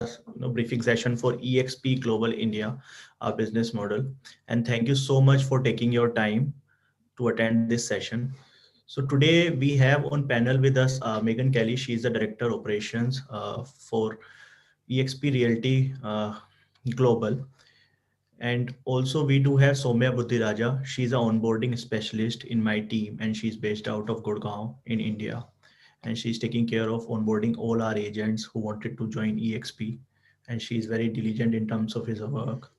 briefing session for EXP Global India, our business model. And thank you so much for taking your time to attend this session. So today we have on panel with us Megan Kelly. She is the Director Operations for EXP Realty Global. And also we do have Soumya Buddhiraja. She's an onboarding specialist in my team and she's based out of Gurgaon in India. And she's taking care of onboarding all our agents who wanted to join EXP. And she's very diligent in terms of his work.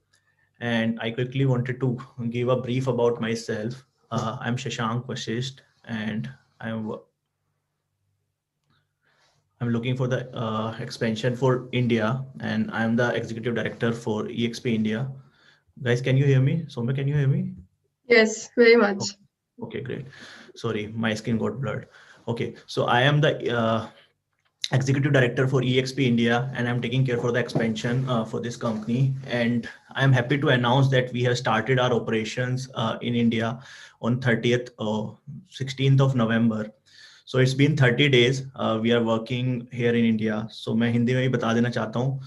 And I quickly wanted to give a brief about myself. I'm Shashank Vasisht and I'm I'm looking for the expansion for India and I'm the executive director for EXP India. Guys, can you hear me? Soumya, can you hear me? Yes, very Oh, much. okay, great. Sorry, my skin got blurred. Okay, so I am the executive director for EXP India, and I'm taking care for the expansion for this company. And I'm happy to announce that we have started our operations in India on 30th, 16th of November. So it's been 30 days. We are working here in India. So मैं हिंदी में ही बता देना चाहता हूँ.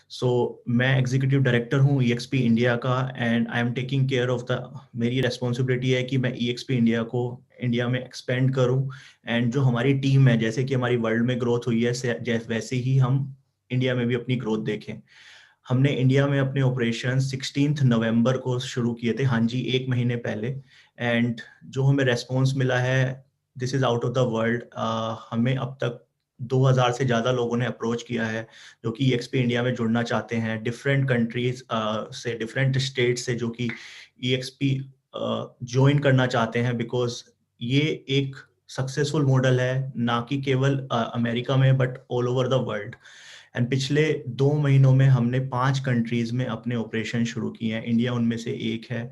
सो मैं executive director हूँ EXP India का and I am taking care of the मेरी रेस्पॉन्सिबिलिटी है कि मैं EXP इंडिया को इंडिया में एक्सपेंड करूँ एंड जो हमारी टीम है जैसे कि हमारी वर्ल्ड में ग्रोथ हुई है वैसे ही हम इंडिया में भी अपनी ग्रोथ देखें. हमने इंडिया में अपने ऑपरेशन 16 नवंबर को शुरू किए थे, हाँ जी, एक महीने पहले. एंड जो हमें रेस्पॉन्स मिला है this is out of the world. हमें अब तक 2000 से ज़्यादा लोगों ने अप्रोच किया है जो कि EXP इंडिया में जुड़ना चाहते हैं डिफरेंट कंट्रीज से, डिफरेंट स्टेट से, जो कि EXP ज्वाइन करना चाहते हैं बिकॉज ये एक सक्सेसफुल मॉडल है ना कि केवल अमेरिका में but all over the world. And पिछले 2 महीनों में हमने 5 कंट्रीज में अपने ऑपरेशन शुरू किए हैं, इंडिया उनमें से एक है.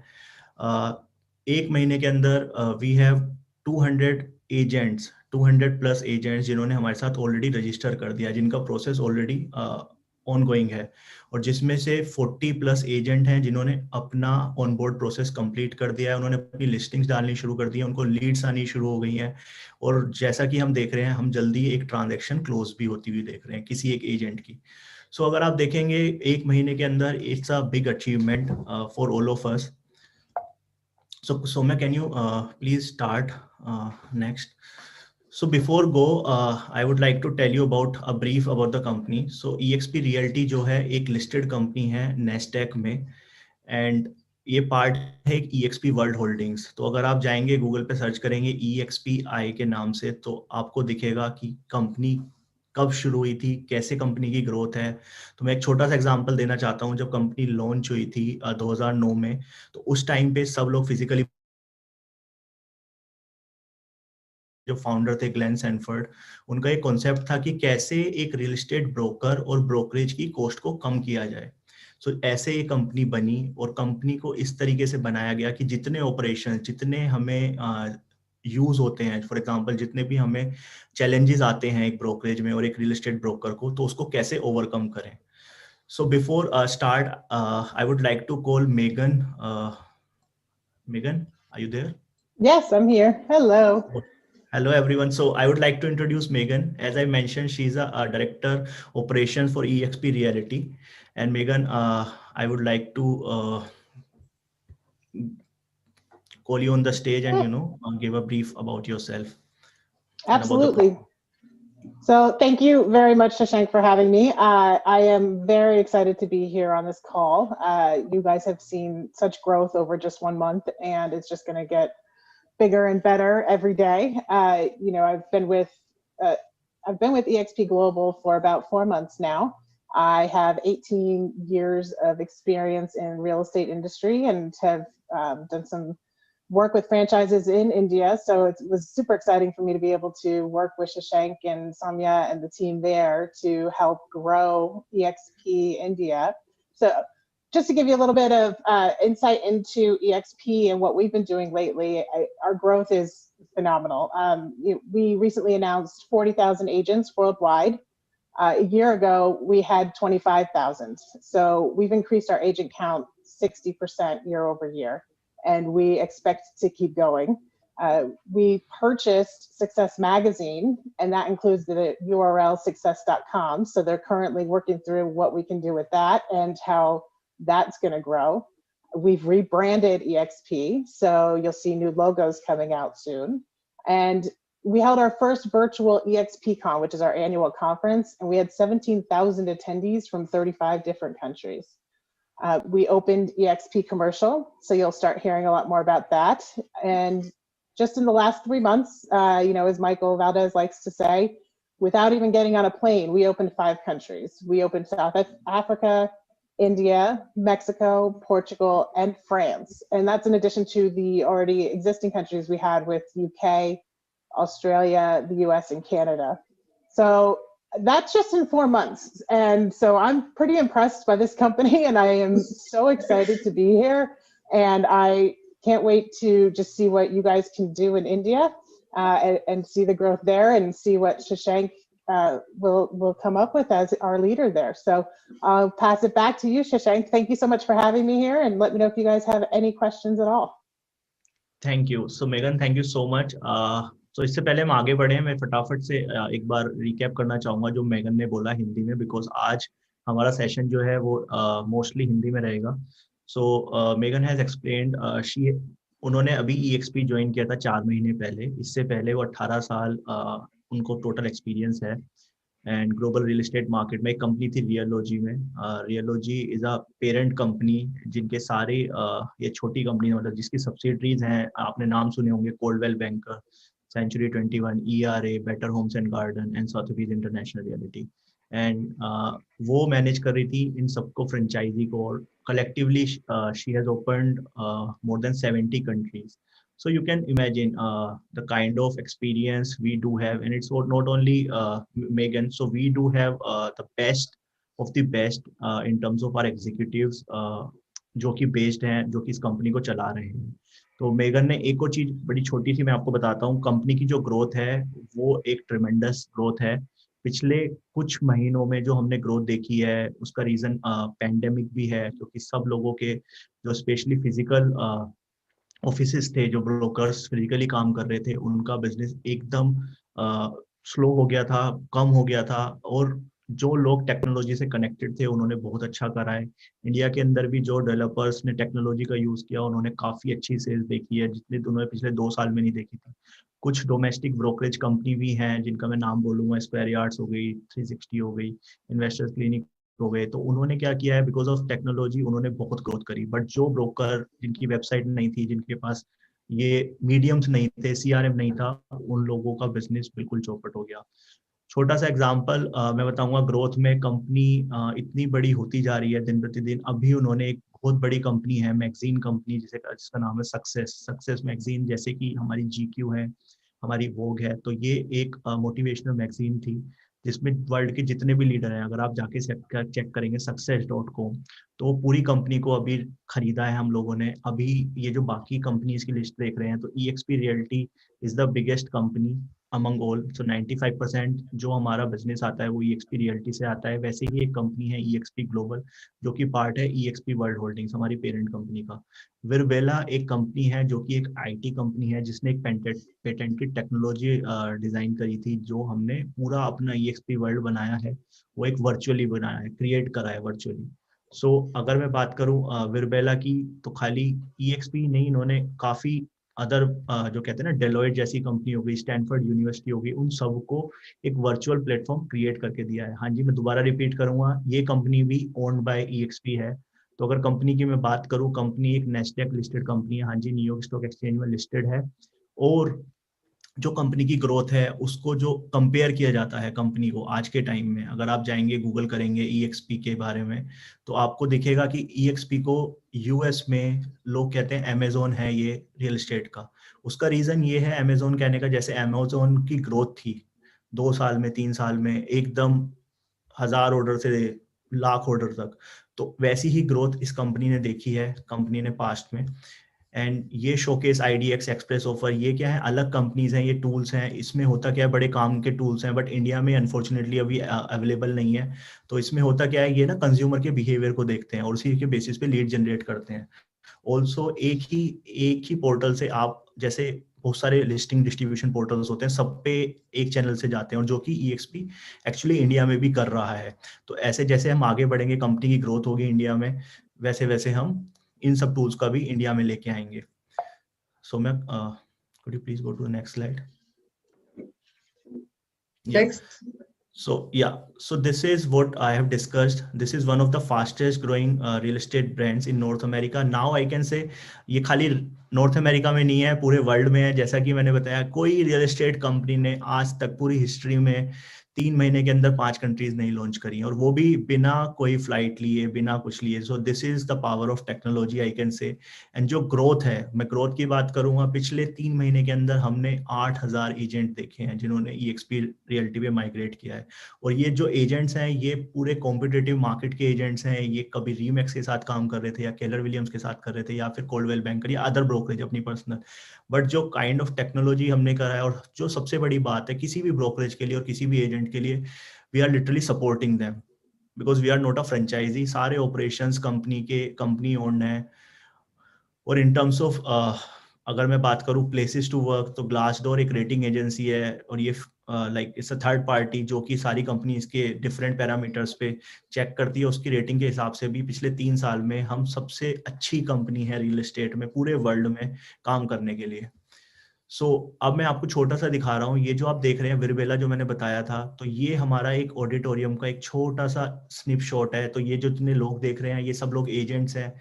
एक महीने के अंदर we have 200 agents, 200 plus agents जिन्होंने हमारे साथ ऑलरेडी रजिस्टर कर दिया, जिनका प्रोसेस ऑलरेडी ऑन गोइंग है, और जिसमें से 40 प्लस एजेंट हैं जिन्होंने अपना ऑनबोर्ड प्रोसेस कंप्लीट कर दिया है. उन्होंने अपनी लिस्टिंग्स डालनी शुरू कर दी है, उनको लीड्स आनी शुरू हो गई हैं, और जैसा कि हम देख रहे हैं हम जल्दी एक ट्रांजैक्शन क्लोज भी होती हुई देख रहे हैं किसी एक एजेंट की. सो अगर आप देखेंगे एक महीने के अंदर it's a big achievement for all of us. So Soumya, can you please start next? So before go, I would like to tell you about a brief about the company. So EXP Realty जो है एक listed company है Nasdaq में, and ये part है EXP World Holdings. तो अगर आप जाएंगे गूगल पे सर्च करेंगे EXPI के नाम से तो आपको दिखेगा कि कंपनी कब शुरू हुई थी, कैसे कंपनी की ग्रोथ है. तो मैं एक छोटा सा एग्जांपल देना चाहता हूँ. जब कंपनी लॉन्च हुई थी 2009 में, तो उस टाइम पे सब लोग फिजिकली, जो फाउंडर थे ग्लेन सैनफोर्ड, उनका एक कॉन्सेप्ट था कि कैसे एक रियल एस्टेट ब्रोकर और ब्रोकरेज की कॉस्ट को कम किया जाए. सो ऐसे ये कंपनी बनी और कंपनी को इस तरीके से बनाया गया कि जितने ऑपरेशन, जितने हमें यूज होते हैं, फॉर एग्जांपल जितने भी हमें चैलेंजेस आते हैं एक ब्रोकरेज में और एक रियल एस्टेट ब्रोकर को, तो उसको कैसे ओवरकम करें. So before start I would like to call Megan. Megan, are you there? Yes, I'm here. Hello. Hello everyone. So I would like to introduce Megan. As I mentioned, she's a director operations for EXP Reality. And Megan, I would like to call you on the stage and give a brief about yourself. Absolutely. So thank you very much, Shashank, for having me. I am very excited to be here on this call. You guys have seen such growth over just 1 month, and it's just going to get bigger and better every day. I've been with EXP Global for about 4 months now. I have 18 years of experience in real estate industry and have done some work with franchises in India. So it was super exciting for me to be able to work with Shashank and Soumya and the team there to help grow EXP India. So just to give you a little bit of insight into EXP and what we've been doing lately, our growth is phenomenal. We recently announced 40,000 agents worldwide. A year ago, we had 25,000. So we've increased our agent count 60% year over year, and we expect to keep going. We purchased Success Magazine, and that includes the URL success.com. So they're currently working through what we can do with that and how that's going to grow. We've rebranded EXP, so you'll see new logos coming out soon. And we held our first virtual EXPCon, which is our annual conference, and we had 17,000 attendees from 35 different countries. We opened EXP Commercial, so you'll start hearing a lot more about that. And just in the last 3 months, as Michael Valdez likes to say, without even getting on a plane, we opened 5 countries. We opened South Africa, India, Mexico, Portugal, and France. And that's in addition to the already existing countries we had with UK, Australia, the US, and Canada. So that's just in 4 months. And so I'm pretty impressed by this company, and I am so excited to be here. And I can't wait to just see what you guys can do in India and see the growth there and see what Shashank will come up with as our leader there. So I'll pass it back to you, Shashank. Thank you so much for having me here, and let me know if you guys have any questions at all. Thank you. So Megan, thank you so much. So इससे पहले हम आगे बढ़े, मैं फटाफट से एक बार recap करना चाहूँगा जो मेगन ने बोला हिंदी में, बिकॉज आज हमारा सेशन जो है वो मोस्टली हिंदी में रहेगा. सो मेगन हैज एक्सप्लेन्ड, उन्होंने अभी EXP ज्वाइन किया था 4 महीने पहले. इससे पहले वो 18 साल उनको टोटल एक्सपीरियंस है. And global real estate market में एक कंपनी थी रियलॉजी में. रियलॉजी इज अ पेरेंट कंपनी जिनके सारे ये छोटी कंपनी मतलब जिसकी सब्सिडरीज हैं, आपने नाम सुने होंगे, Caldwell banker, Century 21, ERA, Better Homes and Garden, and Sotheby's International Realty. And वो मैनेज कर रही थी इन सबको, फ्रेंचाइजी को, और collectively she has opened more than 70 countries. So you can imagine the kind of experience we do have, and it's not only Megan. So we do have the best of the best in terms of our executives जो कि based हैं, जो कि इस company को चला रहे हैं. तो मेगन ने एक और चीज बड़ी छोटी सी मैं आपको बताता हूँ. कंपनी की जो ग्रोथ है वो एक ट्रिमेंडस ग्रोथ है. पिछले कुछ महीनों में जो हमने ग्रोथ देखी है उसका रीजन पैंडेमिक भी है, क्योंकि सब लोगों के जो स्पेशली फिजिकल ऑफिसेस थे, जो ब्रोकर्स फिजिकली काम कर रहे थे, उनका बिजनेस एकदम स्लो हो गया था, कम हो गया था. और जो लोग टेक्नोलॉजी से कनेक्टेड थे उन्होंने बहुत अच्छा करा है. इंडिया के अंदर भी जो डेवलपर्स ने टेक्नोलॉजी का यूज किया उन्होंने काफी अच्छी सेल्स देखी है, जितनी उन्होंने पिछले 2 साल में नहीं देखी थी. कुछ डोमेस्टिक ब्रोकरेज कंपनी भी हैं जिनका मैं नाम बोलूंगा, स्क्वायर यार्ड्स हो गई, 360 हो गई, इन्वेस्टर्स क्लिनिक हो गए. तो उन्होंने क्या किया है, बिकॉज ऑफ टेक्नोलॉजी उन्होंने बहुत ग्रोथ करी. बट जो ब्रोकर जिनकी वेबसाइट नहीं थी, जिनके पास ये मीडियम्स नहीं थे, CRM नहीं था, उन लोगों का बिजनेस बिल्कुल चौपट हो गया. छोटा सा एग्जांपल मैं बताऊंगा. ग्रोथ में कंपनी इतनी बड़ी होती जा रही है दिन प्रतिदिन. अभी उन्होंने एक बहुत बड़ी कंपनी है, मैगजीन कंपनी, जिसका नाम है सक्सेस मैगजीन. जैसे कि हमारी GQ है, हमारी वोग है, तो ये एक मोटिवेशनल मैगजीन थी जिसमें वर्ल्ड के जितने भी लीडर हैं, अगर आप जाके चेक करेंगे success.com, तो पूरी कंपनी को अभी खरीदा है हम लोगों ने. अभी ये जो बाकी कंपनीज की लिस्ट देख रहे हैं, तो EXP realty is the biggest company among all. So 95% जो हमारा बिजनेस आता है वो EXP रियल्टी से आता है. वैसे ही एक कंपनी है EXP ग्लोबल, जो कि पार्ट है EXP वर्ल्ड होल्डिंग्स, हमारी पेरेंट कंपनी का. विरबेला एक कंपनी है जो कि एक IT कंपनी है, जिसने एक पेटेंटेड टेक्नोलॉजी डिजाइन करी थी, जो हमने पूरा अपना EXP वर्ल्ड बनाया है. वो एक वर्चुअली बनाया है, क्रिएट करा है वर्चुअली. सो अगर मैं बात करूं विरबेला की, तो खाली EXP नहीं, इन्होंने काफी अदर जो कहते हैं ना, डेलोइट जैसी कंपनी हो गई, स्टैनफोर्ड यूनिवर्सिटी हो गई, उन सबको एक वर्चुअल प्लेटफॉर्म क्रिएट करके दिया है. हाँ जी, मैं दोबारा रिपीट करूंगा, ये कंपनी भी ओन्ड बाय EXP है. तो अगर कंपनी की मैं बात करूं, कंपनी एक नेस्डैक लिस्टेड कंपनी है. हाँ जी, न्यूयॉर्क स्टॉक एक्सचेंज में लिस्टेड है. और जो कंपनी की ग्रोथ है उसको जो कंपेयर किया जाता है कंपनी को आज के टाइम में, अगर आप जाएंगे गूगल करेंगे EXP के बारे में, तो आपको दिखेगा कि EXP को US में लोग कहते हैं अमेजोन है ये रियल एस्टेट का. उसका रीजन ये है अमेजोन कहने का, जैसे अमेजोन की ग्रोथ थी 2 साल में, 3 साल में एकदम 1000 ऑर्डर से लाख ऑर्डर तक, तो वैसी ही ग्रोथ इस कंपनी ने देखी है, कंपनी ने पास्ट में. एंड ये शोकेस, IDX, एक्सप्रेस ऑफर, ये क्या है, अलग कंपनीज हैं, ये टूल्स हैं. इसमें होता क्या है, बड़े काम के टूल्स हैं, बट इंडिया में अनफॉर्चुनेटली अभी अवेलेबल नहीं है. तो इसमें होता क्या है, ये ना कंज्यूमर के बिहेवियर को देखते हैं और उसी के बेसिस पे लीड जनरेट करते हैं. ऑल्सो एक ही पोर्टल से आप, जैसे बहुत सारे लिस्टिंग डिस्ट्रीब्यूशन पोर्टल्स होते हैं, सब पे एक चैनल से जाते हैं, और जो कि EXP एक्चुअली इंडिया में भी कर रहा है। तो ऐसे जैसे हम आगे बढ़ेंगे, कंपनी की ग्रोथ होगी इंडिया में, वैसे वैसे हम इन सब टूल्स का भी इंडिया में लेके आएंगे। सो मैं could you please go to the next slide? Yeah. Next. So this is what I have discussed. This is one of the fastest growing real estate brands in North America. Now I can say ये खाली north America में नहीं है, पूरे world में है। जैसा कि मैंने बताया, कोई रियल एस्टेट कंपनी ने आज तक पूरी हिस्ट्री में 3 महीने के अंदर 5 कंट्रीज नहीं लॉन्च करी, और वो भी बिना कोई फ्लाइट लिए, बिना कुछ लिए। So this is the power of technology, I can से। एंड जो ग्रोथ है, मैं ग्रोथ की बात करूंगा, पिछले 3 महीने के अंदर हमने 8000 एजेंट देखे हैं जिन्होंने EXP रियल्टी पे माइग्रेट किया है। और ये जो एजेंट्स हैं, ये पूरे कॉम्पिटिटिव मार्केट के एजेंट्स हैं। ये कभी रीमैक्स के साथ काम कर रहे थे, या केलर विलियम्स के साथ कर रहे थे, या फिर कोल्डवेल बैंकर, या अदर ब्रोकरेज अपनी पर्सनल। बट जो काइंड ऑफ टेक्नोलॉजी हमने करा है, और जो सबसे बड़ी बात है किसी भी ब्रोकरेज के लिए और किसी भी एजेंट के लिए, we are literally supporting them because we are not a franchise. सारे ऑपरेशंस कंपनी ओन्ड है। और इन टर्म्स ऑफ अगर मैं बात करूं प्लेसेस टू वर्क, तो ग्लासडोर एक रेटिंग एजेंसी है, और ये like it's a third party जो कि सारी कंपनीज के डिफरेंट पैरामीटर्स पे चेक करती है। उसकी रेटिंग के हिसाब से भी पिछले 3 साल में हम सबसे अच्छी कंपनी है रियल एस्टेट में पूरे वर्ल्ड में काम करने के लिए। अब मैं आपको छोटा सा दिखा रहा हूँ। ये जो आप देख रहे हैं विरबेला, जो मैंने बताया था, तो ये हमारा एक ऑडिटोरियम का एक छोटा सा स्निप शॉट है। तो ये जो जितने लोग देख रहे हैं, ये सब लोग एजेंट्स हैं।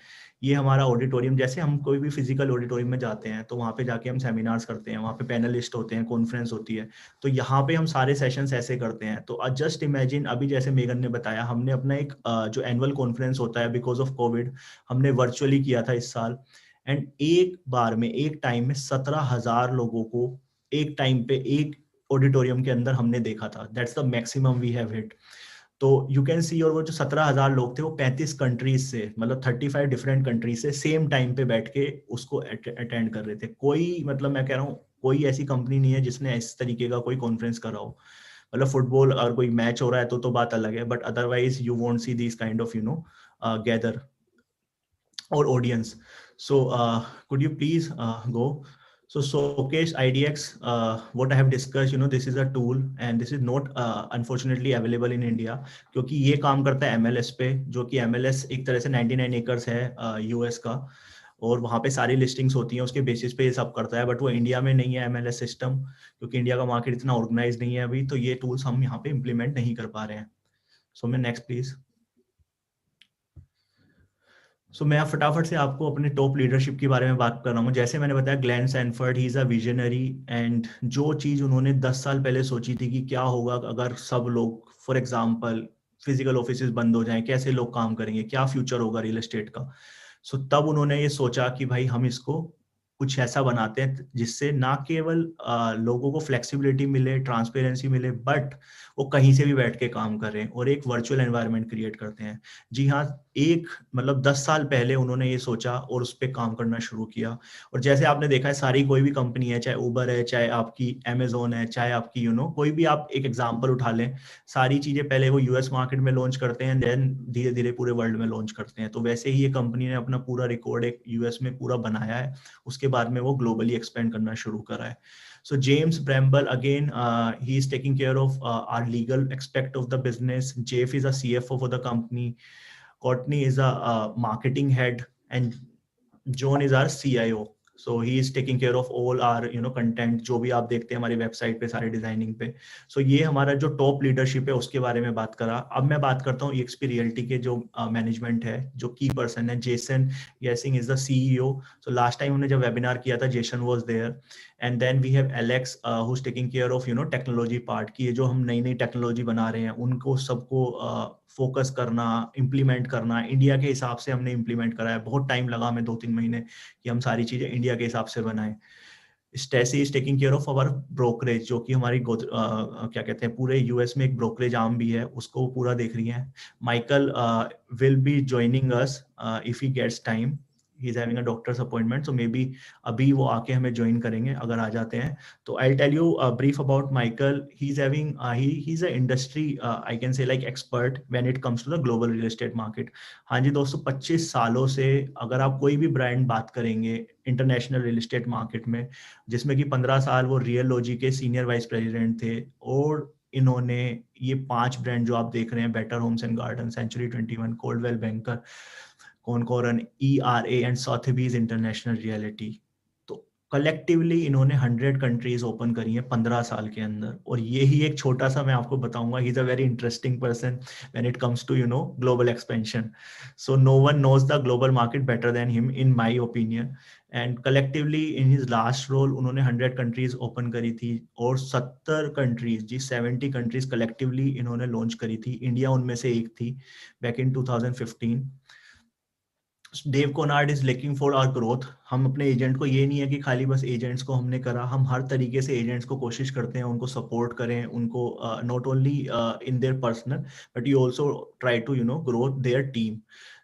ये हमारा ऑडिटोरियम, जैसे हम कोई भी फिजिकल ऑडिटोरियम में जाते हैं तो वहाँ पे जाके हम सेमिनार्स करते हैं, वहाँ पे पैनलिस्ट होते हैं, कॉन्फ्रेंस होती है। तो यहाँ पे हम सारे सेशंस ऐसे करते हैं। तो जस्ट इमेजिन, अभी जैसे मेगन ने बताया, हमने अपना एक जो एनुअल कॉन्फ्रेंस होता है, बिकॉज ऑफ कोविड हमने वर्चुअली किया था इस साल। एंड एक बार में, एक टाइम में 17,000 लोगों को एक टाइम पे एक ऑडिटोरियम के अंदर हमने देखा था। That's the maximum we have hit. तो यू कैन सी, और वो जो 17,000 लोग थे वो 35 कंट्रीज से, मतलब 35 डिफरेंट कंट्रीज से सेम टाइम पे बैठ के उसको अटेंड कर रहे थे। कोई, मतलब मैं कह रहा हूँ, कोई ऐसी कंपनी नहीं है जिसने इस तरीके का कोई कॉन्फ्रेंस करा हो। मतलब फुटबॉल अगर कोई मैच हो रहा है तो बात अलग है, but otherwise you won't see this kind of gather or audience. So could you please go? So Showcase IDX, what I have discussed, this is a tool and this is not unfortunately available in India, क्योंकि ये काम करता है MLS पे, जो कि MLS एक तरह से 99 एकर्स है US का, और वहाँ पे सारी लिस्टिंग्स होती हैं, उसके बेसिस पे ये सब करता है। बट वो इंडिया में नहीं है MLS सिस्टम, क्योंकि इंडिया का मार्केट इतना ऑर्गेनाइज नहीं है अभी, तो ये टूल्स हम यहाँ पे इम्प्लीमेंट नहीं कर पा रहे हैं। सो मैं नेक्स्ट प्लीज। मैं फटाफट से आपको अपने टॉप लीडरशिप के बारे में बात कर रहा हूँ। जैसे मैंने बताया, Glenn Sanford, he is a visionary, and जो चीज उन्होंने 10 साल पहले सोची थी कि क्या होगा अगर सब लोग, फॉर एग्जांपल फिजिकल ऑफिसेज बंद हो जाएं, कैसे लोग काम करेंगे, क्या फ्यूचर होगा रियल एस्टेट का। तब उन्होंने ये सोचा कि भाई हम इसको कुछ ऐसा बनाते हैं जिससे ना केवल लोगों को फ्लेक्सिबिलिटी मिले, ट्रांसपेरेंसी मिले, बट वो कहीं से भी बैठ के काम करें, और एक वर्चुअल एनवायरनमेंट क्रिएट करते हैं। जी हाँ, एक मतलब 10 साल पहले उन्होंने ये सोचा और उस पर काम करना शुरू किया। और जैसे आपने देखा है, सारी कोई भी कंपनी है, चाहे उबर है, चाहे आपकी अमेजोन है, चाहे आपकी कोई भी आप एक एग्जांपल उठा लें, सारी चीजें पहले वो US मार्केट में लॉन्च करते हैं, देन धीरे धीरे पूरे वर्ल्ड में लॉन्च करते हैं। तो वैसे ही ये कंपनी ने अपना पूरा रिकॉर्ड एक US में पूरा बनाया है, उसके बाद में वो ग्लोबली एक्सपेंड करना शुरू करा है। So James Bramble, again, he is taking care of our legal aspect of the business. Jeff is a CFO for the company. Courtney is a marketing head, and John is our CIO. So he is taking care of all our content, जो भी आप देखते हैं हमारी website पे, सारे designing पे। ये हमारा जो टॉप लीडरशिप है उसके बारे में बात करा। अब मैं बात करता हूँ EXP रियल्टी के जो मैनेजमेंट है, जो की पर्सन है, Jason Yessing is the CEO। Last time उन्होंने जब वेबिनार किया था, Jason was there. And then we have Alex who is taking care of technology part की। ये जो हम नई नई टेक्नोलॉजी बना रहे हैं उनको सबको फोकस करना, इम्प्लीमेंट करना। इंडिया के हिसाब से हमने इम्प्लीमेंट करा है, बहुत टाइम लगा हमें 2-3 महीने कि हम सारी चीजें इंडिया के हिसाब से बनाएं। Stacey is taking care of our brokerage, जो कि हमारी क्या कहते हैं, पूरे US में एक ब्रोकरेज आर्म भी है, उसको पूरा देख रही है। Michael will be joining us if he gets time. He is having a doctor's appointment, so maybe अभी वो आके हमें ज्वाइन करेंगे अगर आ जाते हैं. तो I tell you brief about Michael. He is having he is a industry I can say like expert when it comes to the global real estate market. हाँ जी दोस्तों, 25 सालों से अगर आप कोई भी ब्रांड बात करेंगे इंटरनेशनल रियल एस्टेट मार्केट में, जिसमें कि 15 साल वो रियल लॉजी के सीनियर वाइस प्रेसिडेंट थे, और इन्होंने ये 5 ब्रांड जो आप देख रहे हैं, Better Homes and Gardens, Century 21, Coldwell Banker, Corcoran, ERA and Sotheby's International Realty, तो कलेक्टिवली इन्होंने 100 कंट्रीज ओपन करी हैं 15 साल के अंदर. और ये ही एक छोटा सा मैं आपको बताऊंगा, he is a very interesting person when it comes to global expansion. So no one knows the global market better than him in my opinion. And collectively in his last role उन्होंने 100 countries open करी थी, और 70 countries, जी 70 countries collectively इन्होंने launch करी थी. India उनमें से एक थी back in 2015. Dave Conard is looking for our growth. हम अपने एजेंट को, ये नहीं है कि खाली बस एजेंट्स को हमने करा, हम हर तरीके से एजेंट्स को कोशिश करते हैं उनको सपोर्ट करें, उनको not only in their personal but you also try to grow their team.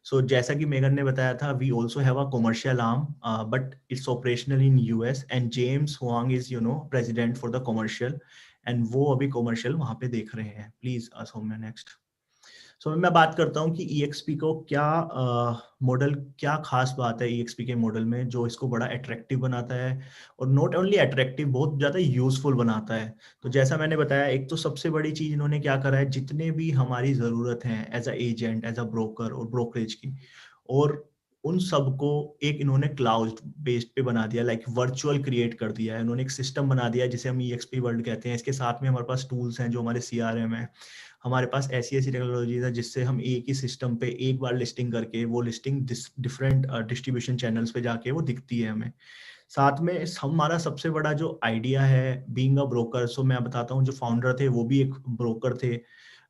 So जैसा कि मेगन ने बताया था, we also have a commercial arm but it's operational in US, and James Huang is president for the commercial, and वो अभी commercial वहां पे देख रहे हैं. Please Saumya next. सो मैं बात करता हूँ कि EXP को क्या मॉडल, क्या खास बात है EXP के मॉडल में जो इसको बड़ा अट्रैक्टिव बनाता है, और नॉट ओनली अट्रैक्टिव, बहुत ज़्यादा यूजफुल बनाता है. तो जैसा मैंने बताया, एक तो सबसे बड़ी चीज़ इन्होंने क्या करा है, जितने भी हमारी ज़रूरत है as a agent, as a broker और ब्रोकरेज की, और उन सबको एक इन्होंने क्लाउड बेस्ड पे बना दिया, लाइक वर्चुअल क्रिएट कर दिया है. इन्होंने एक सिस्टम बना दिया है जिसे हम EXP वर्ल्ड कहते हैं. इसके साथ में हमारे पास टूल्स हैं जो हमारे CRM है, हमारे पास ऐसी ऐसी टेक्नोलॉजीज है जिससे हम एक ही सिस्टम पे एक बार लिस्टिंग करके वो लिस्टिंग डिफरेंट डिस्ट्रीब्यूशन चैनल्स पे जाके वो दिखती है हमें. साथ में हमारा सबसे बड़ा जो आइडिया है बीइंग अ ब्रोकर, सो मैं बताता हूँ, जो फाउंडर थे वो भी एक ब्रोकर थे,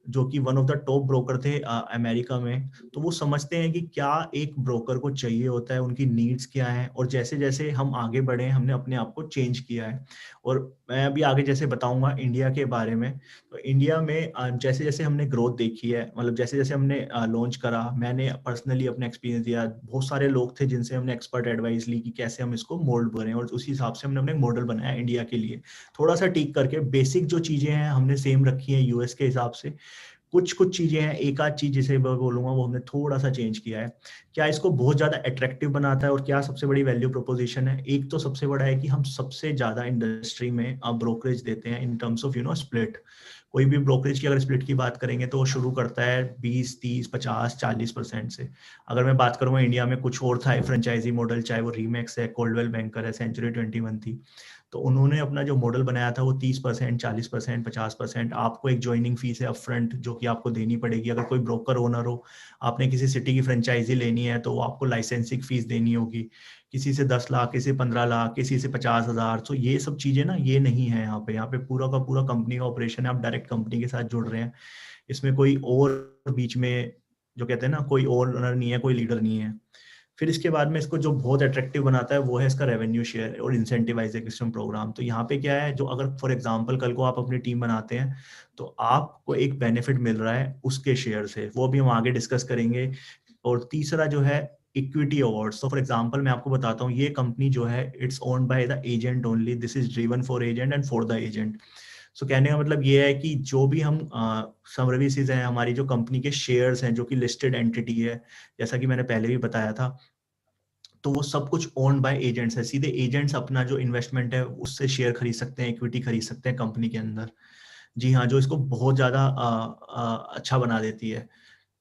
जो कि one of the top broker थे अमेरिका में. तो वो समझते हैं कि क्या एक ब्रोकर को चाहिए होता है, उनकी नीड्स क्या है, और जैसे जैसे हम आगे बढ़े हमने अपने आप को चेंज किया है. और मैं अभी आगे जैसे बताऊंगा इंडिया के बारे में, तो इंडिया में जैसे जैसे हमने ग्रोथ देखी है, मतलब जैसे जैसे हमने लॉन्च करा, मैंने पर्सनली अपना एक्सपीरियंस दिया, बहुत सारे लोग थे जिनसे हमने एक्सपर्ट एडवाइस ली कि कैसे हम इसको मोल्ड करें, और उसी हिसाब से हमने अपने मॉडल बनाया इंडिया के लिए, थोड़ा सा ठीक करके. बेसिक जो चीजें हैं हमने सेम रखी है US के हिसाब से, कुछ कुछ चीजें हैं, एक आध चीज जिसे मैं बोलूंगा वो हमने थोड़ा सा चेंज किया है. क्या इसको बहुत ज्यादा अट्रैक्टिव बनाता है और क्या सबसे बड़ी वैल्यू प्रोपोजिशन है, एक तो सबसे बड़ा है कि हम सबसे ज्यादा इंडस्ट्री में ब्रोकरेज देते हैं इन टर्म्स ऑफ स्प्लिट. कोई भी ब्रोकरेज की अगर स्प्लिट की बात करेंगे तो वो शुरू करता है 20, 30, 50, 40% से. अगर मैं बात करूंगा इंडिया में कुछ और था फ्रेंचाइजी मॉडल, चाहे वो रीमैक्स है, कोल्डवेल बैंकर है, सेंचुरी 21 थी, तो उन्होंने अपना जो मॉडल बनाया था वो 30%, 40%, 50%. आपको एक ज्वाइनिंग फीस है अपफ्रंट जो कि आपको देनी पड़ेगी. अगर कोई ब्रोकर ओनर हो, आपने किसी सिटी की फ्रेंचाइजी लेनी है तो आपको लाइसेंसिंग फीस देनी होगी, किसी से 10 लाख, किसी से 15 लाख, किसी से 50,000. तो ये सब चीजें ना ये नहीं है यहाँ पे पूरा का पूरा कंपनी का ऑपरेशन है, आप डायरेक्ट कंपनी के साथ जुड़ रहे हैं. इसमें कोई और बीच में जो कहते हैं ना, कोई और ओनर नहीं है, कोई लीडर नहीं है. फिर इसके बाद में इसको जो बहुत अट्रैक्टिव बनाता है वो है इसका रेवेन्यू शेयर और इंसेंटिवाइजेशन प्रोग्राम. तो यहाँ पे क्या है, जो अगर फॉर एग्जांपल कल को आप अपनी टीम बनाते हैं तो आपको एक बेनिफिट मिल रहा है उसके शेयर से, वो भी हम आगे डिस्कस करेंगे. और तीसरा जो है इक्विटी अवार्ड्स. तो फॉर एग्जांपल मैं आपको बताता हूँ, ये कंपनी जो है it's owned by the agent only, this is driven for agent and for the agent. So कहने का मतलब ये है कि जो भी हम सर्विसेज हैं, हमारी जो कंपनी के शेयर्स हैं जो कि लिस्टेड एंटिटी है, जैसा कि मैंने पहले भी बताया था, तो वो सब कुछ ओन्ड बाय एजेंट्स है. सीधे एजेंट्स अपना जो इन्वेस्टमेंट है उससे शेयर खरीद सकते हैं, इक्विटी खरीद सकते हैं कंपनी के अंदर. जी हाँ, जो इसको बहुत ज्यादा अच्छा बना देती है.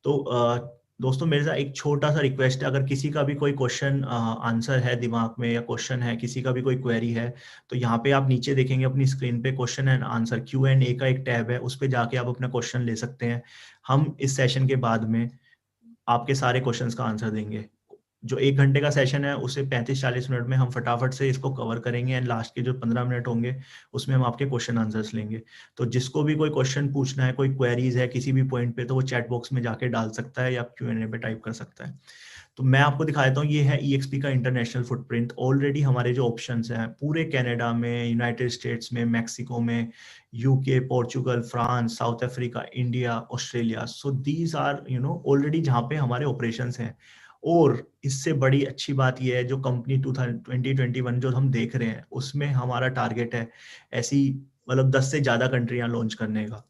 तो दोस्तों मेरे साथ एक छोटा सा रिक्वेस्ट है, अगर किसी का भी कोई क्वेश्चन आंसर है दिमाग में, या क्वेश्चन है, किसी का भी कोई क्वेरी है, तो यहाँ पे आप नीचे देखेंगे अपनी स्क्रीन पे क्वेश्चन एंड आंसर Q&A का एक टैब है, उस पर जाके आप अपना क्वेश्चन ले सकते हैं. हम इस सेशन के बाद में आपके सारे क्वेश्चंस का आंसर देंगे. जो 1 घंटे का सेशन है उसे 35-40 मिनट में हम फटाफट से इसको कवर करेंगे, एंड लास्ट के जो 15 मिनट होंगे उसमें हम आपके क्वेश्चन आंसर्स लेंगे. तो जिसको भी कोई क्वेश्चन पूछना है, कोई क्वेरीज है किसी भी पॉइंट पे, तो वो चैट बॉक्स में जाके डाल सकता है या Q&A पे टाइप कर सकता है. तो मैं आपको दिखा देता हूँ, ये है EXP का इंटरनेशनल फुटप्रिंट. ऑलरेडी हमारे जो ऑप्शंस हैं पूरे कनाडा में, यूनाइटेड स्टेट्स में, मैक्सिको में, UK, Portugal, France, South Africa, India, Australia. So these are already जहाँ पे हमारे ऑपरेशंस हैं. और इससे बड़ी अच्छी बात यह है, जो कंपनी 2021 जो हम देख रहे हैं उसमें हमारा टारगेट है ऐसी मतलब 10 से ज्यादा कंट्रियां लॉन्च करने का।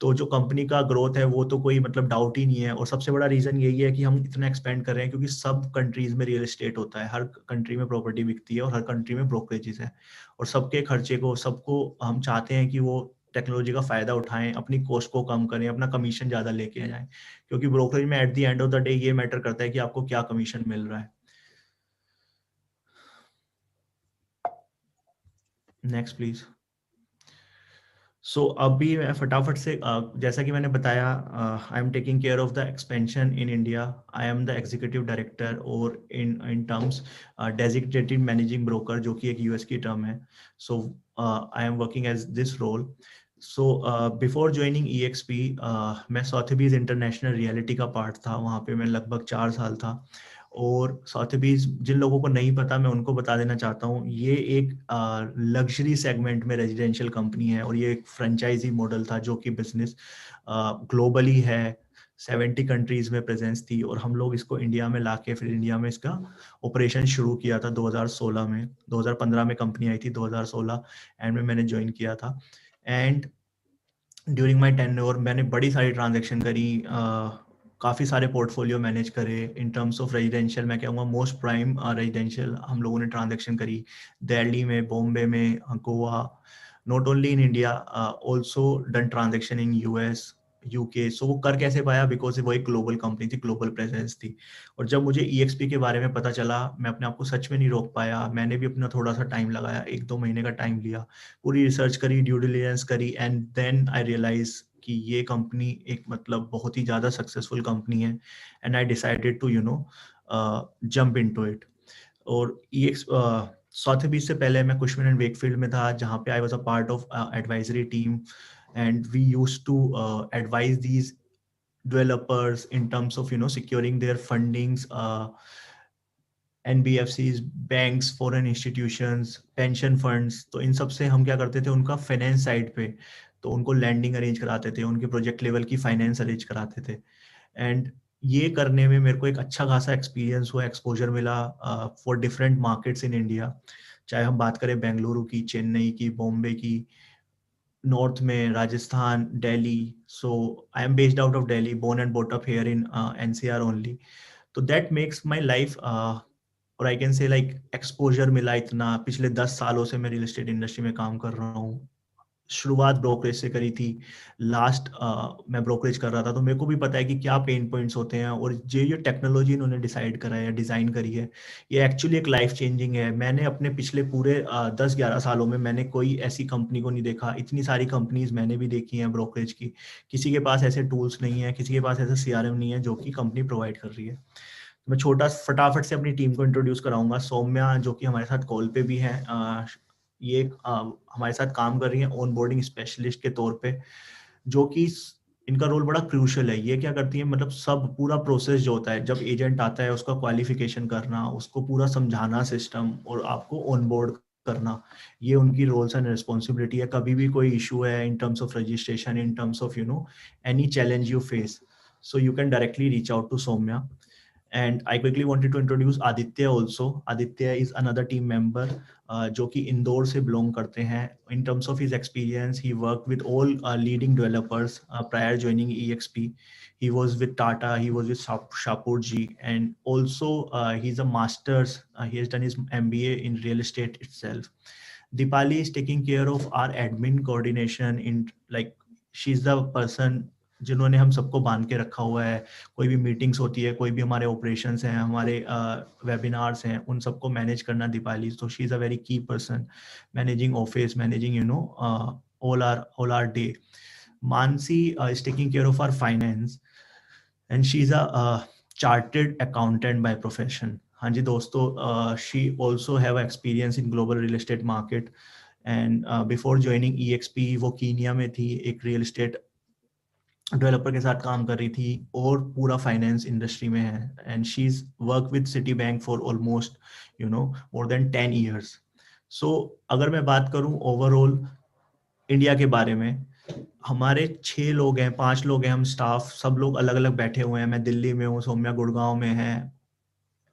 तो जो कंपनी का ग्रोथ है वो तो कोई मतलब डाउट ही नहीं है। और सबसे बड़ा रीजन यही है कि हम इतना एक्सपेंड कर रहे हैं क्योंकि सब कंट्रीज में रियल एस्टेट होता है, हर कंट्री में प्रॉपर्टी बिकती है और हर कंट्री में ब्रोकरेजेस है, और सबके खर्चे को सबको हम चाहते हैं कि वो टेक्नोलॉजी का फायदा उठाएं, अपनी कॉस्ट को कम करें, अपना कमीशन ज्यादा लेके आ जाएं, क्योंकि ब्रोकरेज में eight the end of the day ये मैटर करता है कि आपको क्या कमीशन मिल रहा है। Next please. सो अभी मैं फटाफट से जैसा कि मैंने बताया, I am taking care of the expansion in India. I am the executive director और in terms designated managing broker, जो कि एक यूएस की टर्म है। So I am working as this role. So before joining EXP, मैं Sotheby's International Realty का part था, वहाँ पे मैं लगभग 4 साल था। और सॉथेबीज जिन लोगों को नहीं पता मैं उनको बता देना चाहता हूँ, ये एक लग्जरी सेगमेंट में रेजिडेंशियल कंपनी है, और ये एक फ्रेंचाइजी मॉडल था जो कि बिजनेस ग्लोबली है, 70 कंट्रीज में प्रेजेंस थी, और हम लोग इसको इंडिया में लाके फिर इंडिया में इसका ऑपरेशन शुरू किया था 2016 में। 2015 में कंपनी आई थी, 2016 एंड में मैंने ज्वाइन किया था। एंड ड्यूरिंग माई टेन्योर मैंने बड़ी सारी ट्रांजेक्शन करी, काफ़ी सारे पोर्टफोलियो मैनेज करे। इन टर्म्स ऑफ रेजिडेंशियल मैं कहूँगा मोस्ट प्राइम रेजिडेंशियल हम लोगों ने ट्रांजेक्शन करी दिल्ली में, बॉम्बे में, Goa, not only in India, also done transaction in US, UK। सो वो कर कैसे पाया, बिकॉज वो एक ग्लोबल कंपनी थी, ग्लोबल प्रेजेंस थी। और जब मुझे EXP के बारे में पता चला, मैं अपने आप को सच में नहीं रोक पाया, मैंने भी अपना थोड़ा सा टाइम लगाया, 1-2 महीने का टाइम लिया, पूरी रिसर्च करी, ड्यू डिलिजेंस करी, एंड देन आई रियलाइज कि ये कंपनी एक मतलब बहुत ही ज़्यादा सक्सेसफुल कंपनी है, and I decided to jump into it. और सॉथेबीज से पहले मैं कुशमन एंड वेकफील्ड में था, जहाँ पे I was a part of advisory team, and we used to advise these developers in terms of securing their fundings, NBFCs, banks, foreign institutions, pension funds. तो इन सब से हम क्या करते थे, उनका फाइनेंस साइड पे तो उनको लैंडिंग अरेंज कराते थे, उनके प्रोजेक्ट लेवल की फाइनेंस अरेंज कराते थे। एंड ये करने में मेरे को एक अच्छा खासा एक्सपीरियंस हुआ, एक्सपोजर मिला for different markets in India, चाहे हम बात करें बेंगलुरु की, चेन्नई की, बॉम्बे की, नॉर्थ में Rajasthan, Delhi. So I am based out of Delhi, born and brought up here in NCR only. तो दैट मेक्स माई लाइफ, और I can say like exposure मिला इतना। पिछले 10 सालों से मैं रियल एस्टेट इंडस्ट्री में काम कर रहा हूँ, शुरुआत ब्रोकरेज से करी थी, लास्ट मैं ब्रोकरेज कर रहा था, तो मेरे को भी पता है कि क्या पेन पॉइंट्स होते हैं। और ये टेक्नोलॉजी इन्होंने डिसाइड करा है, डिज़ाइन करी है, ये एक्चुअली एक लाइफ चेंजिंग है। मैंने अपने पिछले पूरे 10-11 सालों में मैंने कोई ऐसी कंपनी को नहीं देखा, इतनी सारी कंपनीज मैंने भी देखी हैं ब्रोकरेज की, किसी के पास ऐसे टूल्स नहीं है, किसी के पास ऐसा CRM नहीं है जो कि कंपनी प्रोवाइड कर रही है। मैं छोटा फटाफट से अपनी टीम को इंट्रोड्यूस कराऊंगा। सौम्या जो कि हमारे साथ कॉल पे भी है, ये हमारे साथ काम कर रही है ऑन बोर्डिंग स्पेशलिस्ट के तौर पे, जो कि इनका रोल बड़ा क्रूशियल है। ये क्या करती है, मतलब सब पूरा प्रोसेस जो होता है, जब एजेंट आता है उसका क्वालिफिकेशन करना, उसको पूरा समझाना सिस्टम, और आपको ऑन बोर्ड करना, ये उनकी रोल्स एंड रिस्पॉन्सिबिलिटी है। कभी भी कोई इशू है इन terms of registration, in terms of any challenge you face, so you can directly reach out to Soumya. And I quickly wanted to introduce Aditya also. Aditya is another team member जो कि इंदौर से belong करते हैं. In terms of his experience, he worked with all leading developers prior joining EXP. He was with Tata, he was with Shapoorji, and also he's a master's. He has done his MBA in real estate itself. Dipali is taking care of our admin coordination in like she's the person जिन्होंने हम सबको बांध के रखा हुआ है। कोई भी मीटिंग्स होती है, कोई भी हमारे ऑपरेशंस हैं, हमारे वेबिनार्स हैं, उन सबको मैनेज करना Deepali. So she is a very key person managing office, managing all our day. Mansi is taking care of our finance and she is a chartered accountant by profession. हाँ जी दोस्तों, she also have experience in global real estate market, and before joining EXP वो Kenya में थी, एक real estate developer के साथ काम कर रही थी, और पूरा फाइनेंस इंडस्ट्री में है। And she is work with Citi bank for almost more than 10 years. So अगर मैं बात करूं ओवरऑल इंडिया के बारे में, हमारे 6 लोग हैं, 5 लोग हैं हम स्टाफ, सब लोग अलग अलग बैठे हुए हैं। मैं दिल्ली में हूँ, सौम्या गुड़गांव में है,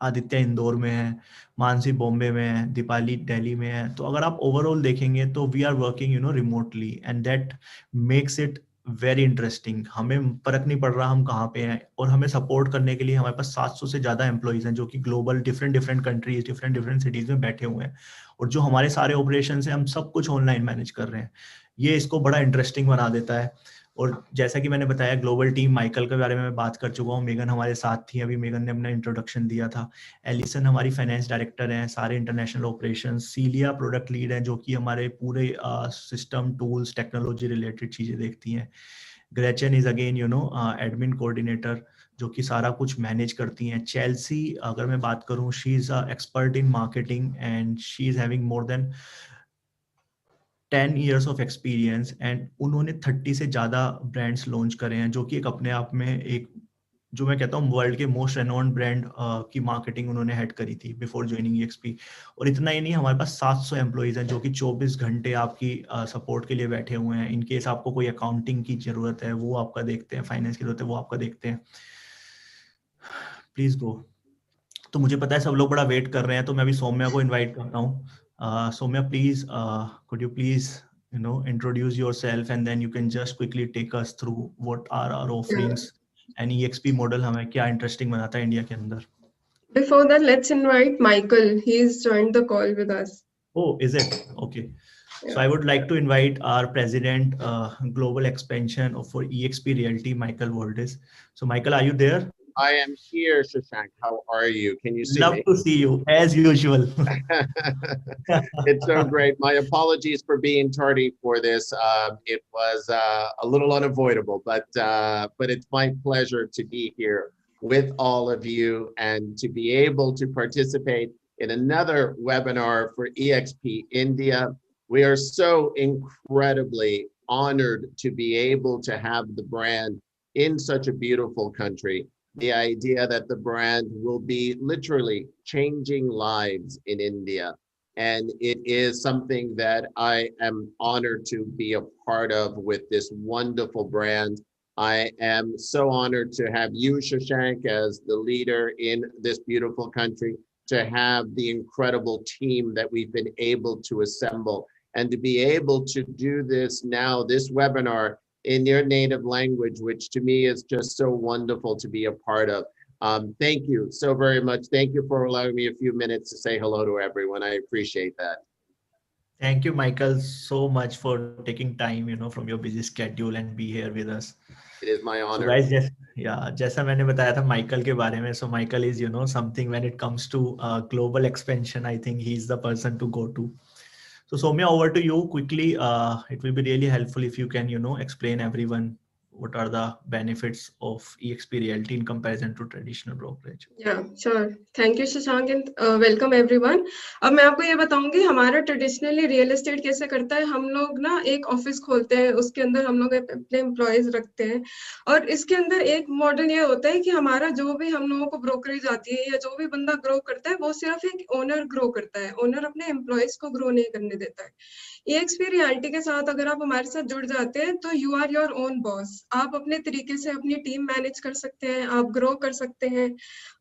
आदित्य इंदौर में है, मानसी बॉम्बे में है, दीपाली दिल्ली में है। तो अगर आप ओवरऑल देखेंगे तो we are working remotely, and that makes it very interesting. हमें फर्क नहीं पड़ रहा हम कहाँ पे हैं, और हमें सपोर्ट करने के लिए हमारे पास 700 से ज्यादा एम्प्लॉइज हैं जो कि global different different countries, different different cities में बैठे हुए हैं, और जो हमारे सारे ऑपरेशन है हम सब कुछ ऑनलाइन मैनेज कर रहे हैं। ये इसको बड़ा इंटरेस्टिंग बना देता है। और जैसा कि मैंने बताया, ग्लोबल टीम माइकल के बारे में मैं बात कर चुका हूँ, मेगन हमारे साथ थी, अभी मेगन ने अपना इंट्रोडक्शन दिया था। एलिसन हमारी फाइनेंस डायरेक्टर हैं, सारे इंटरनेशनल ऑपरेशंस। सीलिया प्रोडक्ट लीड है जो कि हमारे पूरे सिस्टम टूल्स टेक्नोलॉजी रिलेटेड चीजें देखती हैं। Gretchen is again admin coordinator जो कि सारा कुछ मैनेज करती हैं। चेल्सी अगर मैं बात करूं, she is expert in marketing and she is having more than 10 years of experience, and उन्होंने 30 से ज़्यादा ब्रांड्स लॉन्च करे हैं, जो कि एक अपने आप में एक, जो मैं कहता हूँ, वर्ल्ड के मोस्ट रेनोन्ड ब्रांड की मार्केटिंग उन्होंने हेड करी थी बिफोर ज्वाइनिंग EXP। और इतना ही नहीं, हमारे पास 700 एम्प्लॉइज हैं जो कि 24 घंटे आपकी सपोर्ट के लिए बैठे हुए हैं। इन केस आपको कोई अकाउंटिंग की जरूरत है वो आपका देखते हैं, फाइनेंस की जरूरत है वो आपका देखते हैं। Please go. तो मुझे पता है सब लोग बड़ा वेट कर रहे हैं, तो मैं अभी सौम्या को इनवाइट करता हूँ। Soumya, please could you please introduce yourself, and then you can just quickly take us through what are our Yeah. offerings and EXP model हमें क्या इंटरेस्टिंग बनाता है इंडिया के अंदर। Before that, let's invite Michael. He's joined the call with us. Oh, is it? Okay. So Yeah. I would like to invite our president, global expansion for EXP Realty, Michael Waldis. So Michael, are you there? I am here, Shashank. How are you? Can you see Love me? to see you as usual. It's so great. My apologies for being tardy for this. It was a little unavoidable, but it's my pleasure to be here with all of you and to be able to participate in another webinar for EXP India. We are so incredibly honored to be able to have the brand in such a beautiful country. The idea that the brand will be literally changing lives in India. And it is something that I am honored to be a part of with this wonderful brand. I am so honored to have you, Shashank, as the leader in this beautiful country, to have the incredible team that we've been able to assemble, and to be able to do this now, this webinar, in your native language, which to me is just so wonderful to be a part of. Thank you so very much. Thank you for allowing me a few minutes to say hello to everyone. I appreciate that. Thank you, Michael, so much for taking time, from your busy schedule and be here with us. It is my honor. So guys, जैसा मैंने बताया था Michael के बारे में, so Michael is, something when it comes to global expansion, I think he's the person to go to. So Soumya, over to you quickly. It will be really helpful if you can, explain everyone what are the benefits of EXP Realty in comparison to traditional brokerage. Yeah, sure. Thank you, Shashank, and welcome everyone. अब मैं आपको ये बताऊंगी हमारा traditionally real estate कैसे करता है। हम लोग ना एक ऑफिस खोलते हैं, उसके अंदर हम लोग अपने एम्प्लॉयज रखते हैं, और इसके अंदर एक मॉडल ये होता है कि हमारा जो भी हम लोगों को ब्रोकरेज आती है या जो भी बंदा ग्रो करता है, वो सिर्फ एक ओनर ग्रो करता है। ओनर अपने एम्प्लॉयज को ग्रो नहीं करने देता है। EXP रियलिटी के साथ अगर आप हमारे साथ जुड़ जाते हैं तो you are your own boss. आप अपने तरीके से अपनी टीम मैनेज कर सकते हैं, आप ग्रो कर सकते हैं।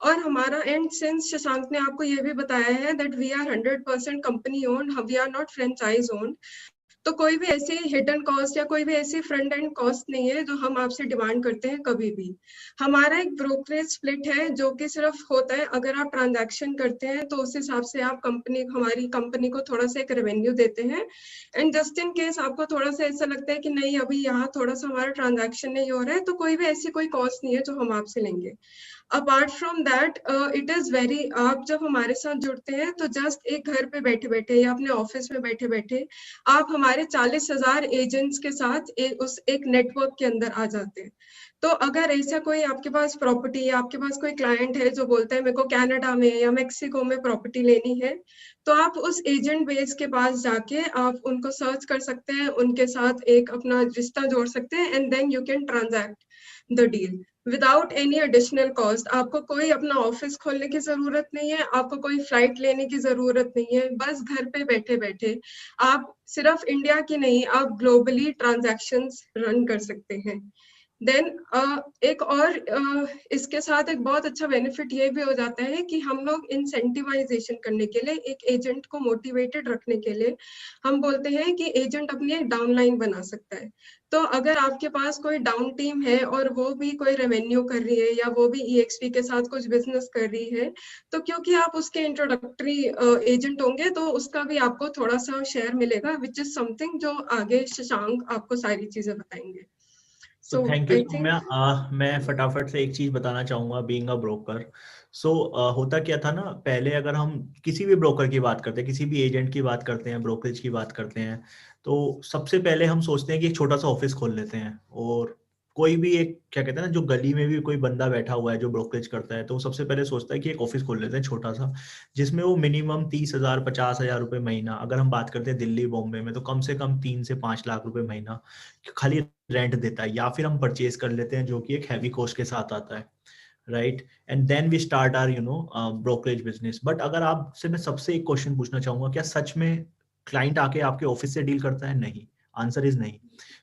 और हमारा एंड सिंस शशांक ने आपको ये भी बताया है that we are 100% company owned, we are not franchise owned. तो कोई भी ऐसी हिडन कॉस्ट या कोई भी ऐसी फ्रंट एंड कॉस्ट नहीं है जो हम आपसे डिमांड करते हैं कभी भी। हमारा एक ब्रोकरेज स्प्लिट है जो कि सिर्फ होता है अगर आप ट्रांजैक्शन करते हैं तो उस हिसाब से आप हमारी कंपनी को थोड़ा सा एक रेवेन्यू देते हैं। एंड जस्ट इन केस आपको थोड़ा सा ऐसा लगता है कि नहीं अभी यहाँ थोड़ा सा हमारा ट्रांजैक्शन नहीं हो रहा है, तो कोई भी ऐसी कोई कॉस्ट नहीं है जो हम आपसे लेंगे। Apart from that it is very, आप जब हमारे साथ जुड़ते हैं तो जस्ट एक घर पे बैठे बैठे या अपने ऑफिस में बैठे बैठे आप हमारे 40,000 एजेंट्स के साथ एक नेटवर्क के अंदर आ जाते हैं। तो अगर ऐसा कोई आपके पास प्रॉपर्टी या आपके पास कोई क्लाइंट है जो बोलता है मेरे को कनाडा में या मेक्सिको में प्रॉपर्टी लेनी है, तो आप उस एजेंट बेस के पास जाके आप उनको सर्च कर सकते हैं, उनके साथ एक अपना रिश्ता जोड़ सकते हैं, and then you can transact the deal without any additional cost. आपको कोई अपना ऑफिस खोलने की जरूरत नहीं है, आपको कोई फ्लाइट लेने की जरूरत नहीं है, बस घर पे बैठे बैठे आप सिर्फ इंडिया की नहीं, आप ग्लोबली ट्रांजैक्शंस रन कर सकते हैं। देन एक और इसके साथ एक बहुत अच्छा बेनिफिट ये भी हो जाता है कि हम लोग इंसेंटिवाइजेशन करने के लिए, एक एजेंट को मोटिवेटेड रखने के लिए, हम बोलते हैं कि एजेंट अपनी एक डाउनलाइन बना सकता है। तो अगर आपके पास कोई डाउन टीम है और वो भी कोई रेवेन्यू कर रही है या वो भी EXP के साथ कुछ बिजनेस कर रही है, तो क्योंकि आप उसके इंट्रोडक्टरी एजेंट होंगे तो उसका भी आपको थोड़ा सा शेयर मिलेगा, विच इज समथिंग जो आगे शशांक आपको सारी चीजें बताएंगे। तो So thank you I Soumya. think मैं फटाफट से एक चीज बताना चाहूंगा बीइंग अ ब्रोकर। सो होता क्या था ना, पहले अगर हम किसी भी ब्रोकर की बात करते हैं, किसी भी एजेंट की बात करते हैं, ब्रोकरेज की बात करते हैं, तो सबसे पहले हम सोचते हैं कि एक छोटा सा ऑफिस खोल लेते हैं। और कोई भी एक क्या कहते हैं ना, जो गली में भी कोई बंदा बैठा हुआ है जो ब्रोकरेज करता है, तो वो सबसे पहले सोचता है कि एक ऑफिस खोल लेते हैं छोटा सा, जिसमें वो मिनिमम 30,000 50,000 रुपए महीना, अगर हम बात करते हैं दिल्ली बॉम्बे में, तो कम से कम 3 से 5 लाख रुपए महीना खाली रेंट देता है, या फिर हम परचेज कर लेते हैं, जो कि एक हैवी कॉस्ट के साथ आता है, right. And then we start our brokerage business. But अगर आपसे मैं सबसे एक क्वेश्चन पूछना चाहूंगा, क्या सच में क्लाइंट आके आपके ऑफिस से डील करता है? नहीं, आंसर इज नहीं।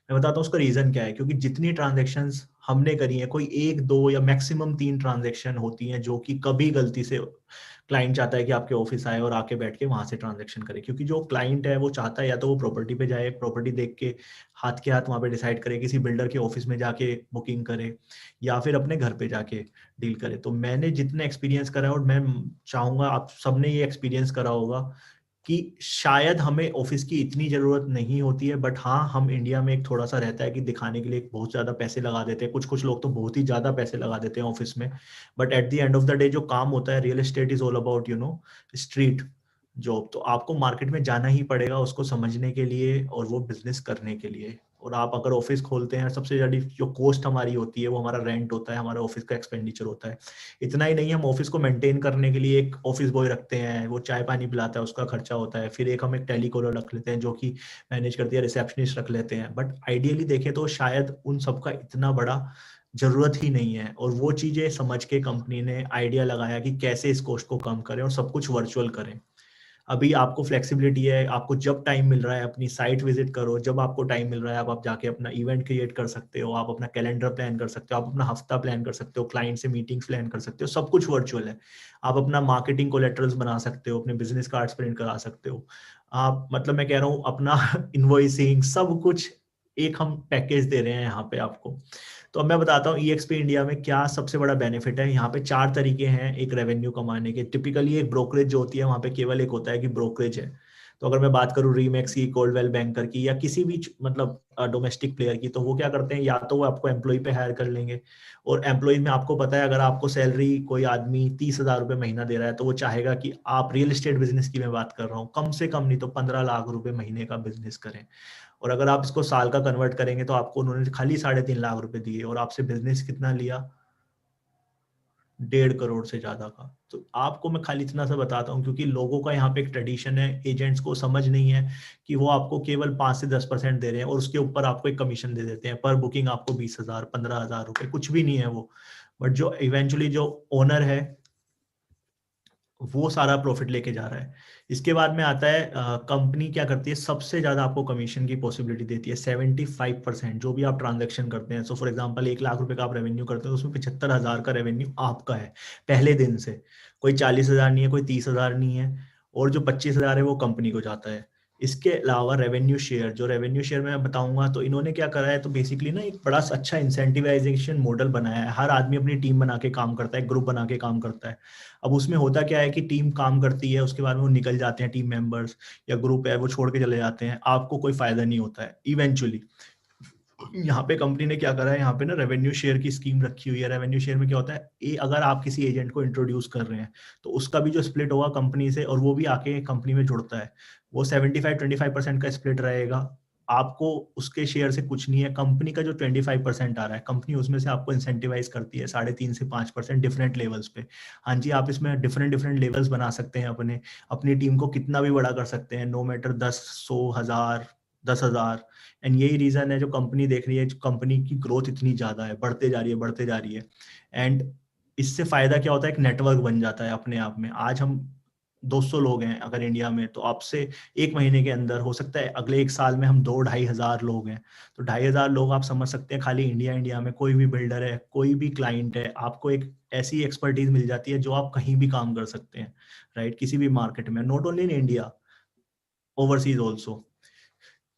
मैं बताता हूँ उसका रीजन क्या है। क्योंकि जितनी ट्रांजेक्शंस हमने करी है, कोई 1 2 या मैक्सिमम 3 ट्रांजेक्शन होती हैं जो कि कभी गलती से क्लाइंट चाहता है कि आपके ऑफिस आए और आके बैठ के वहां से ट्रांजेक्शन करे। क्योंकि जो क्लाइंट है वो चाहता है या तो वो प्रॉपर्टी पे जाए, प्रॉपर्टी देख के हाथ के हाथ वहां पे डिसाइड करे, किसी बिल्डर के ऑफिस में जाके बुकिंग करे, या फिर अपने घर पे जाके डील करे। तो मैंने जितना एक्सपीरियंस करा है, और मैं चाहूंगा आप सबने ये एक्सपीरियंस करा होगा, कि शायद हमें ऑफिस की इतनी जरूरत नहीं होती है। बट हाँ, हम इंडिया में एक थोड़ा सा रहता है कि दिखाने के लिए बहुत ज्यादा पैसे लगा देते हैं, कुछ कुछ लोग तो बहुत ही ज्यादा पैसे लगा देते हैं ऑफिस में। But at the end of the day जो काम होता है, real estate is all about street job. तो आपको मार्केट में जाना ही पड़ेगा उसको समझने के लिए और वो बिजनेस करने के लिए। और आप अगर ऑफिस खोलते हैं, सबसे ज्यादा जो कॉस्ट हमारी होती है वो हमारा रेंट होता है, हमारा ऑफिस का एक्सपेंडिचर होता है। इतना ही नहीं, हम ऑफिस को मेंटेन करने के लिए एक ऑफिस बॉय रखते हैं, वो चाय पानी पिलाता है, उसका खर्चा होता है। फिर हम एक टेलीकॉलर रख लेते हैं जो कि मैनेज करती है, रिसेप्शनिस्ट रख लेते हैं। बट आइडियली देखें तो शायद उन सबका इतना बड़ा जरूरत ही नहीं है। और वो चीजें समझ के कंपनी ने आइडिया लगाया कि कैसे इस कॉस्ट को कम करें और सब कुछ वर्चुअल करें। अभी आपको फ्लेक्सिबिलिटी है, आपको जब टाइम मिल रहा है अपनी साइट विजिट करो, जब आपको टाइम मिल रहा है आप जाके अपना इवेंट क्रिएट कर सकते हो, आप अपना कैलेंडर प्लान कर सकते हो, आप अपना हफ्ता प्लान कर सकते हो, क्लाइंट से मीटिंग्स प्लान कर सकते हो, सब कुछ वर्चुअल है। आप अपना मार्केटिंग कोलेटरल्स बना सकते हो, अपने बिजनेस कार्ड्स प्रिंट करा सकते हो आप, मतलब मैं कह रहा हूँ अपना इनवॉइसिंग, सब कुछ एक हम पैकेज दे रहे हैं यहाँ पे आपको। तो अब मैं बताता हूँ EXP इंडिया में क्या सबसे बड़ा बेनिफिट है। यहाँ पे 4 तरीके हैं एक रेवेन्यू कमाने के। टिपिकली एक ब्रोकरेज जो होती है वहाँ पे केवल एक होता है कि ब्रोकरेज है। तो अगर मैं बात करूँ रीमैक्स की, कोल्डवेल बैंकर की, या किसी भी मतलब डोमेस्टिक प्लेयर की, तो वो क्या करते हैं, या तो वो आपको एम्प्लॉय पे हायर कर लेंगे। और एम्प्लॉय में आपको पता है, अगर आपको सैलरी कोई आदमी 30,000 रुपये महीना दे रहा है, तो वो चाहेगा कि आप रियल एस्टेट बिजनेस की मैं बात कर रहा हूँ, कम से कम नहीं तो 15 लाख रुपए महीने का बिजनेस करें। और अगर आप इसको साल का कन्वर्ट करेंगे तो आपको उन्होंने खाली 3.5 लाख रुपए दिए और आपसे बिजनेस कितना लिया, 1.5 करोड़ से ज्यादा का। तो आपको मैं खाली इतना सा बताता हूँ क्योंकि लोगों का यहाँ पे एक ट्रेडिशन है, एजेंट्स को समझ नहीं है कि वो आपको केवल 5 से 10% दे रहे हैं और उसके ऊपर आपको एक कमीशन दे देते हैं। पर बुकिंग आपको 20,000 15,000 रुपए, कुछ भी नहीं है वो। बट जो इवेंचुअली जो ओनर है वो सारा प्रॉफिट लेके जा रहा है। इसके बाद में आता है कंपनी क्या करती है, सबसे ज्यादा आपको कमीशन की पॉसिबिलिटी देती है 75%। जो भी आप ट्रांजैक्शन करते हैं, सो फॉर एग्जांपल 1 लाख रुपए का आप रेवेन्यू करते हो, उसमें 75,000 का रेवेन्यू आपका है पहले दिन से। कोई 40,000 नहीं है, कोई 30,000 नहीं है, और जो 25,000 है वो कंपनी को जाता है। इसके अलावा रेवेन्यू शेयर, जो रेवेन्यू शेयर में मैं बताऊंगा, तो इन्होंने क्या करा है, तो बेसिकली ना एक बड़ा अच्छा इंसेंटिवाइजेशन मॉडल बनाया है। हर आदमी अपनी टीम बना के काम करता है, ग्रुप बना के काम करता है। अब उसमें होता क्या है कि टीम काम करती है, उसके बाद में वो निकल जाते हैं, टीम मेंबर्स या ग्रुप है वो छोड़ के चले जाते हैं, आपको कोई फायदा नहीं होता है इवेंचुअली। यहाँ पे कंपनी ने क्या करा है, यहाँ पे ना रेवेन्यू शेयर की स्कीम रखी हुई है। रेवेन्यू शेयर में क्या होता है, अगर आप किसी एजेंट को इंट्रोड्यूस कर रहे हैं तो उसका भी जो स्प्लिट होगा कंपनी से, और वो भी आके कंपनी में जुड़ता है, वो 75-25% का स्प्लिट रहेगा। आपको उसके शेयर से कुछ नहीं है, कंपनी का जो 25% आ रहा है, कंपनी उसमें से आपको इंसेंटिवाइज करती है 3.5 से 5% डिफरेंट लेवल्स पे। हाँ जी, आप इसमें डिफरेंट डिफरेंट लेवल्स बना सकते हैं, अपनी टीम को कितना भी बड़ा कर सकते हैं, नो मैटर 10 100 1000 10,000। एंड यही रीजन है जो कंपनी देख रही है, जो कंपनी की ग्रोथ इतनी ज्यादा है, बढ़ते जा रही है बढ़ते जा रही है। एंड इससे फायदा क्या होता है, एक नेटवर्क बन जाता है अपने आप में। आज हम 200 लोग हैं अगर इंडिया में, तो आपसे एक महीने के अंदर हो सकता है अगले एक साल में हम 2-2,500 लोग हैं, तो 2,500 लोग आप समझ सकते हैं खाली इंडिया में कोई भी बिल्डर है, कोई भी क्लाइंट है, आपको एक ऐसी एक्सपर्टीज मिल जाती है जो आप कहीं भी काम कर सकते हैं, राइट, किसी भी मार्केट में, not only in India, overseas also.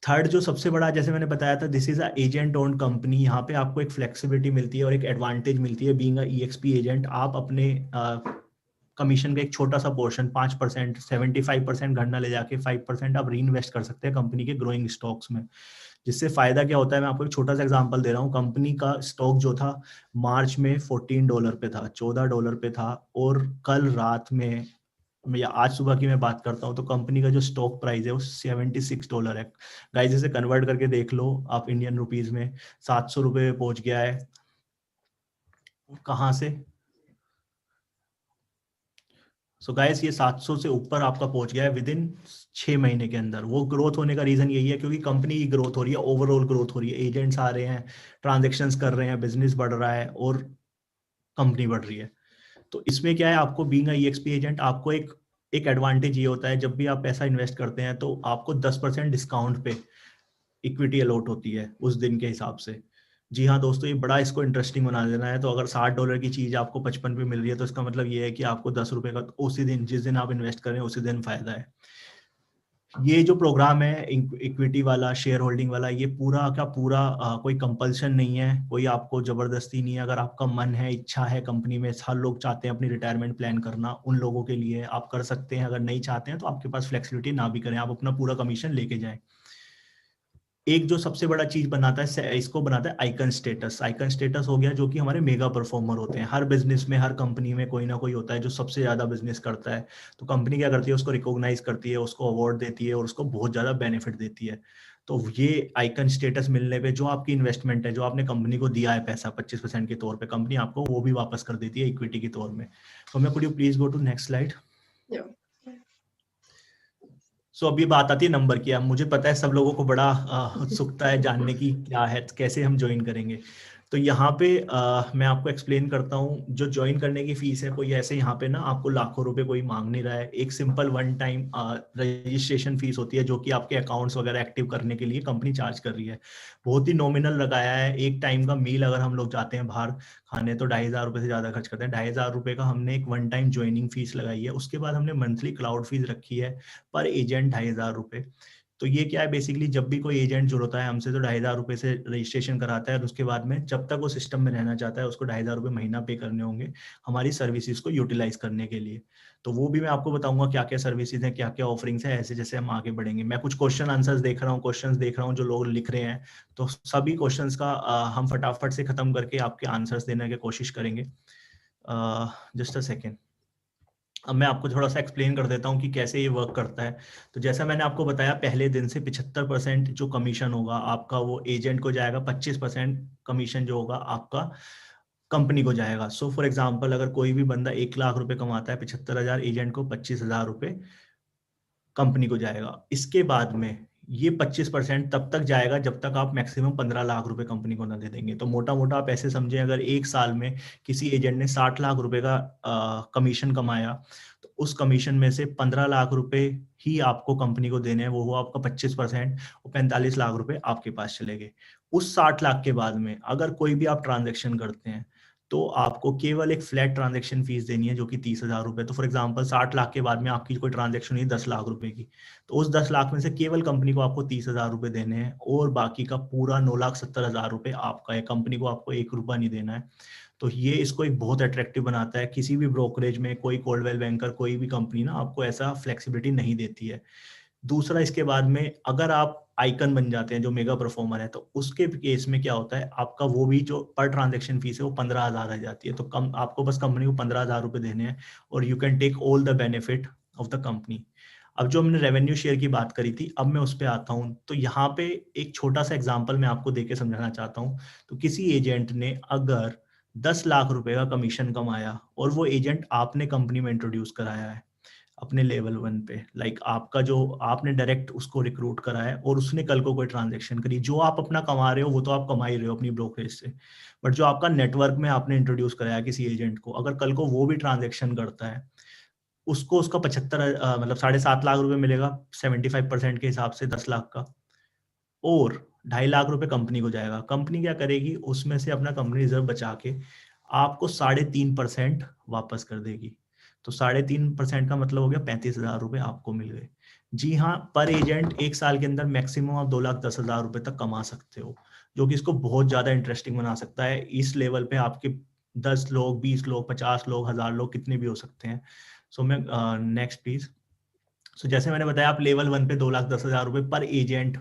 Third जो सबसे बड़ा, जैसे मैंने बताया था, this is a agent owned company, यहाँ पे आपको एक फ्लेक्सिबिलिटी मिलती है और एक एडवांटेज मिलती है बीइंग अ ईएक्सपी एजेंट। आप अपने कमीशन का एक छोटा सा पोर्शन 5%, 75% घर ना ले जाके 5% आप री इन्वेस्ट कर सकते हैं कंपनी के ग्रोइंग स्टॉक्स में, जिससे फायदा क्या होता है, मैं आपको एक छोटा सा एग्जांपल दे रहा हूँ। कंपनी का स्टॉक जो था मार्च में $14 पे था, $14 पे था, और कल रात में या आज सुबह की मैं बात करता हूँ तो कंपनी का जो स्टॉक प्राइस है वो $76 है। गाइस इसे कन्वर्ट करके देख लो आप इंडियन रुपीज में, 700 रुपये पहुंच गया है। कहाँ से? सो गाइस ये 700 से ऊपर आपका पहुंच गया है विद इन 6 महीने के अंदर। वो ग्रोथ होने का रीजन यही है क्योंकि कंपनी की ग्रोथ हो रही है, ओवरऑल ग्रोथ हो रही है, एजेंट्स आ रहे हैं, ट्रांजेक्शन्स कर रहे हैं, बिजनेस बढ़ रहा है और कंपनी बढ़ रही है। तो इसमें क्या है, आपको बीइंग अ ईएक्सपी एजेंट आपको एक एडवांटेज ये होता है, जब भी आप पैसा इन्वेस्ट करते हैं तो आपको 10% डिस्काउंट पे इक्विटी अलॉट होती है उस दिन के हिसाब से। जी हाँ दोस्तों, ये बड़ा इसको इंटरेस्टिंग बना देना है। तो अगर $60 की चीज आपको 55 पे मिल रही है तो इसका मतलब ये है कि आपको ₹10 का उसी दिन, जिस दिन आप इन्वेस्ट करें उसी दिन फायदा है। ये जो प्रोग्राम है इक्विटी वाला, शेयर होल्डिंग वाला, ये पूरा का पूरा कोई कंपल्शन नहीं है, कोई आपको जबरदस्ती नहीं है। अगर आपका मन है, इच्छा है, कंपनी में हर लोग चाहते हैं अपनी रिटायरमेंट प्लान करना, उन लोगों के लिए आप कर सकते हैं। अगर नहीं चाहते हैं तो आपके पास फ्लेक्सिबिलिटी ना भी करें, आप अपना पूरा कमीशन लेके जाएं। एक जो सबसे बड़ा चीज बनाता है, इसको बनाता है आइकन स्टेटस। आइकन स्टेटस हो गया जो कि हमारे मेगा परफॉर्मर होते हैं। हर बिजनेस में, हर कंपनी में कोई ना कोई होता है जो सबसे ज्यादा बिजनेस करता है, तो कंपनी क्या करती है, उसको रिकॉग्नाइज करती है, उसको अवार्ड देती है और उसको बहुत ज्यादा बेनिफिट देती है। तो ये आइकन स्टेटस मिलने पे जो आपकी इन्वेस्टमेंट है, जो आपने कंपनी को दिया है पैसा 25% के तौर पे, कंपनी आपको वो भी वापस कर देती है इक्विटी के तौर में। तो मैं, could you please go to next slide. So अभी बात आती है नंबर की। अब मुझे पता है सब लोगों को बड़ा उत्सुकता है जानने की क्या है, कैसे हम ज्वाइन करेंगे। तो यहाँ पे मैं आपको एक्सप्लेन करता हूँ। जो ज्वाइन करने की फीस है, कोई ऐसे यहाँ पे ना आपको लाखों रुपए कोई मांग नहीं रहा है। एक simple one time registration fees होती है जो कि आपके अकाउंट्स वगैरह एक्टिव करने के लिए कंपनी चार्ज कर रही है। बहुत ही नॉमिनल लगाया है। एक टाइम का मील अगर हम लोग जाते हैं बाहर खाने तो $2,500 से ज्यादा खर्च करते हैं। $2,500 का हमने एक वन टाइम ज्वाइनिंग फीस लगाई है। उसके बाद हमने मंथली क्लाउड फीस रखी है पर एजेंट $2,500। तो ये क्या है, बेसिकली जब भी कोई एजेंट जुड़ता है हमसे तो $2,500 से रजिस्ट्रेशन कराता है, और उसके बाद में जब तक वो सिस्टम में रहना चाहता है उसको $2,500 महीना पे करने होंगे हमारी सर्विसेज को यूटिलाइज करने के लिए। तो वो भी मैं आपको बताऊंगा क्या क्या सर्विसेज हैं, क्या क्या ऑफरिंग्स है, ऐसे जैसे हम आगे बढ़ेंगे। मैं कुछ क्वेश्चन आंसर्स देख रहा हूँ, क्वेश्चंस देख रहा हूँ जो लोग लिख रहे हैं, तो सभी क्वेश्चंस का हम फटाफट से खत्म करके आपके आंसर्स देने की कोशिश करेंगे। Just a second. अब मैं आपको थोड़ा सा एक्सप्लेन कर देता हूँ कि कैसे ये वर्क करता है। तो जैसा मैंने आपको बताया, पहले दिन से 75% जो कमीशन होगा आपका वो एजेंट को जाएगा, 25% कमीशन जो होगा आपका कंपनी को जाएगा। सो फॉर एग्जांपल अगर कोई भी बंदा 1 लाख रुपए कमाता है, 75,000 एजेंट को, 25,000 रुपए कंपनी को जाएगा। इसके बाद में ये 25% तब तक जाएगा जब तक आप मैक्सिमम 15 लाख रुपए कंपनी को ना दे देंगे। तो मोटा मोटा आप ऐसे समझें, अगर एक साल में किसी एजेंट ने 60 लाख रुपए का कमीशन कमाया तो उस कमीशन में से 15 लाख रुपए ही आपको कंपनी को देने हैं, वो हुआ आपका 25%, और 45 लाख रुपए आपके पास चले गए। उस 60 लाख के बाद में अगर कोई भी आप ट्रांजेक्शन करते हैं तो आपको केवल एक फ्लैट ट्रांजैक्शन फीस देनी है जो कि 30,000 रुपए। तो फॉर एग्जांपल 60 लाख के बाद में आपकी कोई ट्रांजैक्शन हुई 10 लाख रुपए की, तो उस 10 लाख में से केवल कंपनी को आपको 30,000 रुपए देने हैं, और बाकी का पूरा 9,70,000 रुपए आपका है। कंपनी को आपको ₹1 नहीं देना है। तो ये इसको एक बहुत अट्रैक्टिव बनाता है। किसी भी ब्रोकरेज में कोई कोल्डवेल बैंकर, कोई भी कंपनी ना आपको ऐसा फ्लेक्सिबिलिटी नहीं देती है। दूसरा, इसके बाद में अगर आप आइकन बन जाते हैं जो मेगा परफॉर्मर है, तो उसके केस में क्या होता है, आपका वो भी जो पर ट्रांजैक्शन फीस है वो 15,000 आ जाती है। तो कम आपको बस कंपनी को 15,000 रुपए देने हैं और you can take all the benefit of the company. अब जो हमने रेवेन्यू शेयर की बात करी थी, अब मैं उस पर आता हूँ। तो यहाँ पे एक छोटा सा एग्जाम्पल मैं आपको देके समझाना चाहता हूँ। तो किसी एजेंट ने अगर 10 लाख रुपए का कमीशन कमाया और वो एजेंट आपने कंपनी में इंट्रोड्यूस कराया है अपने लेवल 1 पे, लाइक आपका जो आपने डायरेक्ट उसको रिक्रूट करा है और उसने कल को कोई ट्रांजैक्शन करी, जो आप अपना कमा रहे हो वो तो आप कमा ही रहे हो अपनी ब्रोकरेज से, बट जो आपका नेटवर्क में आपने इंट्रोड्यूस कराया किसी एजेंट को, अगर कल को वो भी ट्रांजैक्शन करता है, उसको उसका 75 मतलब 7.5 लाख रुपए मिलेगा 75% के हिसाब से 10 लाख का, और 2.5 लाख रुपए कंपनी को जाएगा। कंपनी क्या करेगी, उसमें से अपना कंपनी रिजर्व बचा के आपको 3.5% वापस कर देगी। तो 3.5% का मतलब हो गया 35,000 रुपए आपको मिल गए। जी हाँ, पर एजेंट 1 साल के अंदर मैक्सिमम आप 2,10,000 रुपए तक कमा सकते हो, जो कि इसको बहुत ज्यादा इंटरेस्टिंग बना सकता है। इस लेवल पे आपके 10 लोग, 20 लोग, 50 लोग, 1000 लोग, कितने भी हो सकते हैं। सो मैं नेक्स्ट प्लीज। सो जैसे मैंने बताया, आप लेवल 1 पे 2,10,000 रुपए पर एजेंट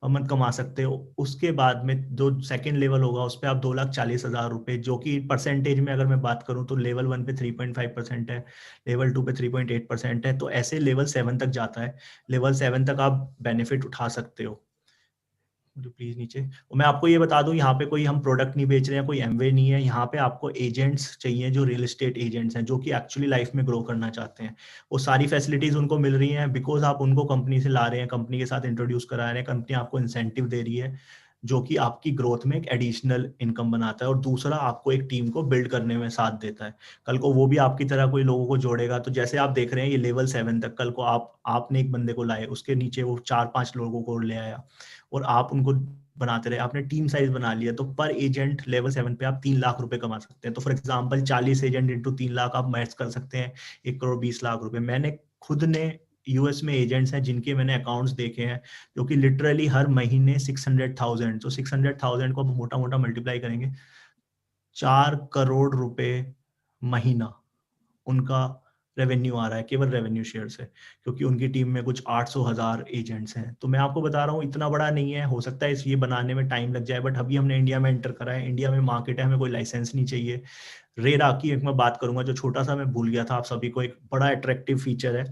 मंथ कमा सकते हो। उसके बाद में जो सेकंड लेवल होगा उस पर आप 2,40,000 रुपए, जो कि परसेंटेज में अगर मैं बात करूं तो लेवल 1 पे 3.5% है, लेवल 2 पे 3.8% है, तो ऐसे लेवल 7 तक जाता है। लेवल 7 तक आप बेनिफिट उठा सकते हो। मुझे प्लीज नीचे, और मैं आपको ये बता दूं, यहाँ पे कोई हम प्रोडक्ट नहीं बेच रहे हैं, कोई एमवे नहीं है। यहाँ पे आपको एजेंट्स चाहिए जो रियल एस्टेट एजेंट्स हैं, जो कि एक्चुअली लाइफ में ग्रो करना चाहते हैं। वो सारी फैसिलिटीज उनको मिल रही हैं बिकॉज आप उनको कंपनी से ला रहे हैं, कंपनी के साथ इंट्रोड्यूस करा रहे हैं, कंपनी आपको इंसेंटिव दे रही है, जो कि आपकी ग्रोथ में एक एडिशनल इनकम बनाता है। और दूसरा, आपको एक टीम को बिल्ड करने में साथ देता है। कल को वो भी आपकी तरह कोई लोगों को जोड़ेगा। तो जैसे आप देख रहे हैं ये लेवल 7 तक, कल को आपने एक बंदे को लाए, उसके नीचे वो 4-5 लोगों को ले आया और आप उनको बनाते रहे, आपने टीम साइज बना लिया, तो पर एजेंट लेवल 7 पे आप 3 लाख रुपए कमा सकते हैं। तो for example 40 agent into 3 lakh आप मैच कर सकते हैं 1,20,00,000 रुपए। मैंने खुद ने यूएस में एजेंट्स हैं जिनके मैंने अकाउंट्स देखे हैं, जो कि लिटरली हर महीने 600,000, तो 600,000 को आप मोटा मोटा मल्टीप्लाई करेंगे, 4 करोड़ रुपए महीना उनका रेवेन्यू आ रहा है केवल रेवेन्यू शेयर से, क्योंकि उनकी टीम में कुछ 800,000 एजेंट्स हैं। तो मैं आपको बता रहा हूँ इतना बड़ा नहीं है, हो सकता है इस ये बनाने में टाइम लग जाए, बट अभी हमने इंडिया में एंटर करा है, इंडिया में मार्केट है, हमें कोई लाइसेंस नहीं चाहिए। रेरा की एक मैं बात करूंगा, जो छोटा सा मैं भूल गया था आप सभी को, एक बड़ा अट्रैक्टिव फीचर है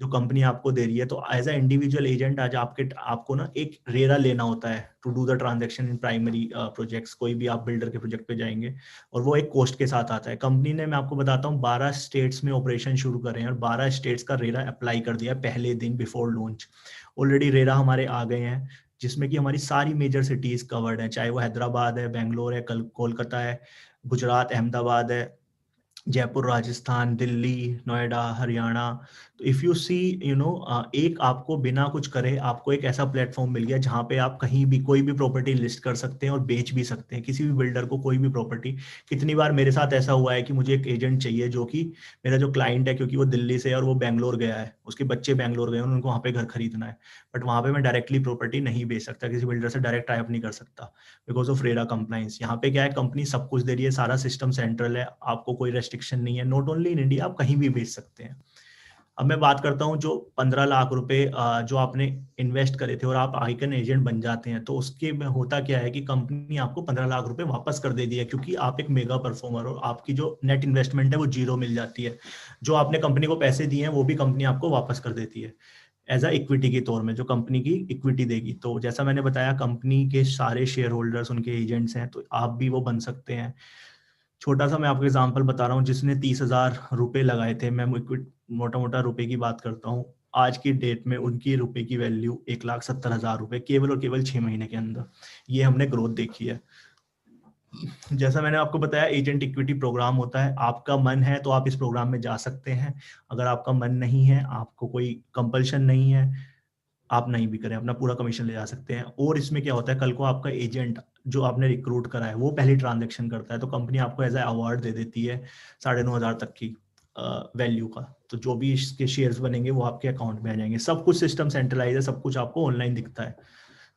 जो कंपनी आपको दे रही है। तो एज अ इंडिविजुअल एजेंट आज आपको ना एक रेरा लेना होता है to do the transaction in primary projects. कोई भी आप बिल्डर के प्रोजेक्ट पे जाएंगे और वो एक कॉस्ट के साथ आता है। कंपनी ने, मैं आपको बताता हूँ, 12 स्टेट्स में ऑपरेशन शुरू करे हैं और 12 स्टेट्स का रेरा अप्लाई कर दिया पहले दिन बिफोर लॉन्च। ऑलरेडी रेरा हमारे आ गए हैं, जिसमें कि हमारी सारी मेजर सिटीज कवर्ड है, चाहे वो हैदराबाद है, बेंगलोर है, कोलकाता है, गुजरात, अहमदाबाद है, जयपुर, राजस्थान, दिल्ली, नोएडा, हरियाणा। तो इफ यू सी एक आपको बिना कुछ करे आपको एक ऐसा प्लेटफॉर्म मिल गया जहां पे आप कहीं भी कोई भी प्रॉपर्टी लिस्ट कर सकते हैं और बेच भी सकते हैं, किसी भी बिल्डर को कोई भी प्रॉपर्टी। कितनी बार मेरे साथ ऐसा हुआ है कि मुझे एक एजेंट चाहिए, जो कि मेरा जो क्लाइंट है, क्योंकि वो दिल्ली से है और वो बैंगलोर गया है, उसके बच्चे बैंगलोर गए, उनको वहाँ पे घर खरीदना है, बट वहाँ पे मैं डायरेक्टली प्रॉपर्टी नहीं बेच सकता, किसी बिल्डर से डायरेक्ट टाइप नहीं कर सकता बिकॉज ऑफ रेरा कंप्लाइंस। यहाँ पे क्या है, कंपनी सब कुछ दे रही है, सारा सिस्टम सेंट्रल है, आपको कोई रेस्ट्रिक्शन नहीं है, नॉट ओनली इन इंडिया, आप कहीं भी बेच सकते हैं। अब मैं बात करता हूँ जो 15 लाख रुपए जो आपने इन्वेस्ट करे थे और आप आइकन एजेंट बन जाते हैं, तो उसके में होता क्या है कि कंपनी आपको 15 लाख रुपए वापस कर देती है, क्योंकि आप एक मेगा परफॉर्मर और आपकी जो नेट इन्वेस्टमेंट है वो 0 मिल जाती है। जो आपने कंपनी को पैसे दिए हैं वो भी कंपनी आपको वापस कर देती है एज अ इक्विटी के तौर में, जो कंपनी की इक्विटी देगी। तो जैसा मैंने बताया, कंपनी के सारे शेयर होल्डर्स उनके एजेंट्स हैं, तो आप भी वो बन सकते हैं। छोटा सा मैं आपको एग्जांपल बता रहा हूँ, जिसने 30,000 रुपए लगाए थे, मैं मोटा मोटा रुपए की बात करता हूँ, आज की डेट में उनकी रुपए की वैल्यू 1,70,000 रुपए केवल और केवल 6 महीने के अंदर। ये हमने ग्रोथ देखी है। जैसा मैंने आपको बताया, एजेंट इक्विटी प्रोग्राम होता है, आपका मन है तो आप इस प्रोग्राम में जा सकते हैं, अगर आपका मन नहीं है, आपको कोई कंपल्शन नहीं है, आप नहीं भी करें, अपना पूरा कमीशन ले जा सकते हैं। और इसमें क्या होता है, कल को आपका एजेंट जो आपने रिक्रूट करा है वो पहली ट्रांजेक्शन करता है, तो कंपनी आपको एज ए अवार्ड दे देती है 9,500 तक की वैल्यू का। तो जो भी इसके शेयर्स बनेंगे वो आपके अकाउंट में आ जाएंगे। सब कुछ सिस्टम सेंट्रलाइज है, सब कुछ आपको ऑनलाइन दिखता है।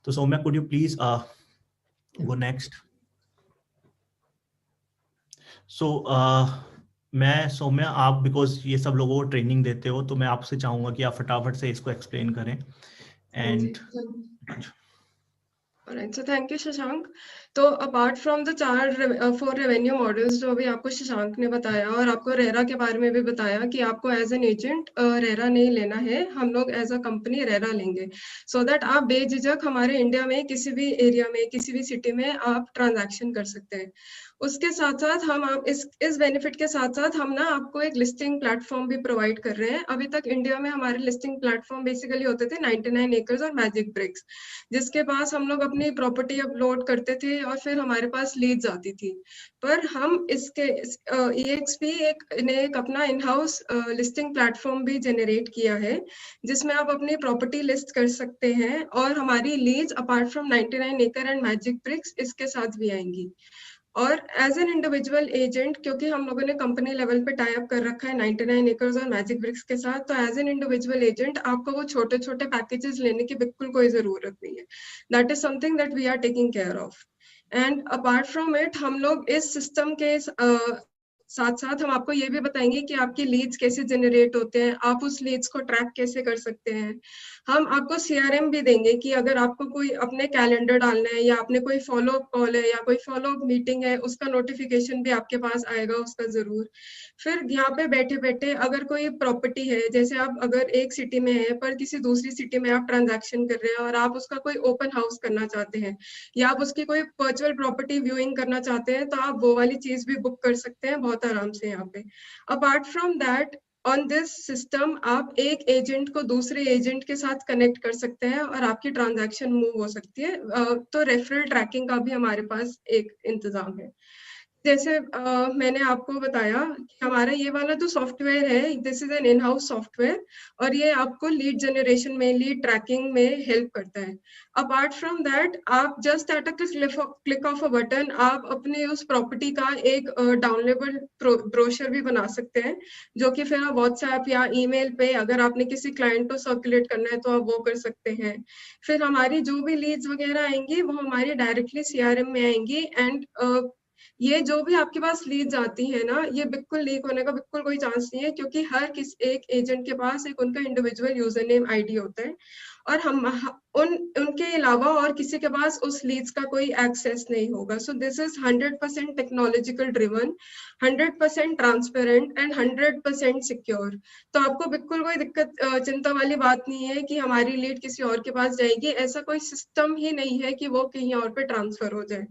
तो Saumya, could you please go next. So मैं सौम्या, आप बिकॉज ये सब लोगों को ट्रेनिंग देते हो, तो मैं आपसे चाहूंगा कि आप फटाफट से इसको एक्सप्लेन करें। And Alright, so thank you, Shashank. तो apart from the 4 revenue models जो अभी आपको शशांक ने बताया, और आपको रेरा के बारे में भी बताया कि आपको एज एन एजेंट रेरा नहीं लेना है, हम लोग एज अ कंपनी रेरा लेंगे, सो दैट आप बेझिझक हमारे इंडिया में किसी भी एरिया में, किसी भी सिटी में आप ट्रांजैक्शन कर सकते हैं। उसके साथ साथ हम आप इस बेनिफिट के साथ साथ हम ना आपको एक लिस्टिंग प्लेटफॉर्म भी प्रोवाइड कर रहे हैं। अभी तक इंडिया में हमारे लिस्टिंग प्लेटफॉर्म बेसिकली होते थे 99 एकर्स और मैजिक ब्रिक्स, जिसके पास हम लोग अपनी प्रॉपर्टी अपलोड करते थे और फिर हमारे पास लीड्स आती थी। पर हम इसके EXP ने एक अपना इन हाउस लिस्टिंग प्लेटफॉर्म भी जनरेट किया है, जिसमें आप अपनी प्रॉपर्टी लिस्ट कर सकते हैं और हमारी leads apart from 99 acre and Magicbricks इसके साथ भी आएंगी। और एज एन इंडिविजुअल एजेंट, क्योंकि हम लोगों ने कंपनी लेवल पे टाई अप कर रखा है 99 एकर्स और मैजिक ब्रिक्स के साथ, तो एज एन इंडिविजुअल एजेंट आपको वो छोटे छोटे पैकेजेस लेने की बिल्कुल कोई जरूरत नहीं है। That is something that we are taking care of. And apart from it हम लोग इस सिस्टम के साथ साथ हम आपको ये भी बताएंगे कि आपकी लीड्स कैसे जनरेट होते हैं, आप उस लीड्स को ट्रैक कैसे कर सकते हैं। हम आपको CRM भी देंगे कि अगर आपको कोई अपने कैलेंडर डालना है या आपने कोई फॉलो अप कॉल है या कोई फॉलो अप मीटिंग है, उसका नोटिफिकेशन भी आपके पास आएगा उसका जरूर। फिर यहाँ पे बैठे बैठे अगर कोई प्रॉपर्टी है, जैसे आप अगर एक सिटी में है पर किसी दूसरी सिटी में आप ट्रांजैक्शन कर रहे हैं और आप उसका कोई ओपन हाउस करना चाहते हैं या आप उसकी कोई वर्चुअल प्रॉपर्टी व्यूइंग करना चाहते हैं, तो आप वो वाली चीज भी बुक कर सकते हैं बहुत आराम से यहाँ पे। Apart from that on this system आप एक एजेंट को दूसरे एजेंट के साथ कनेक्ट कर सकते हैं और आपकी ट्रांजैक्शन मूव हो सकती है। तो रेफरल ट्रैकिंग का भी हमारे पास एक इंतजाम है। जैसे मैंने आपको बताया कि हमारा ये वाला जो सॉफ्टवेयर है, this is an in house software और ये आपको लीड जनरेशन में, लीड ट्रैकिंग में हेल्प करता है। अपार्ट फ्रॉम दैट आप just at a click of a button आप अपने उस प्रॉपर्टी का एक डाउनलोडेबल ब्रोशर भी बना सकते हैं, जो कि फिर आप व्हाट्सएप या ईमेल पे अगर आपने किसी क्लाइंट को सर्कुलेट करना है तो आप वो कर सकते हैं। फिर हमारी जो भी लीड्स वगैरह आएंगी वो हमारी डायरेक्टली CRM में आएंगी। एंड ये जो भी आपके पास लीड्स आती है ना, ये बिल्कुल लीक होने का बिल्कुल कोई चांस नहीं है, क्योंकि हर एक एजेंट के पास एक उनका इंडिविजुअल यूजर नेम ID होता है और हम उनके अलावा और किसी के पास उस लीड्स का कोई एक्सेस नहीं होगा। So this is 100% technological driven, 100% transparent and 100% secure. तो आपको बिल्कुल कोई दिक्कत चिंता वाली बात नहीं है कि हमारी लीड किसी और के पास जाएगी, ऐसा कोई सिस्टम ही नहीं है कि वो कहीं और पे ट्रांसफर हो जाए।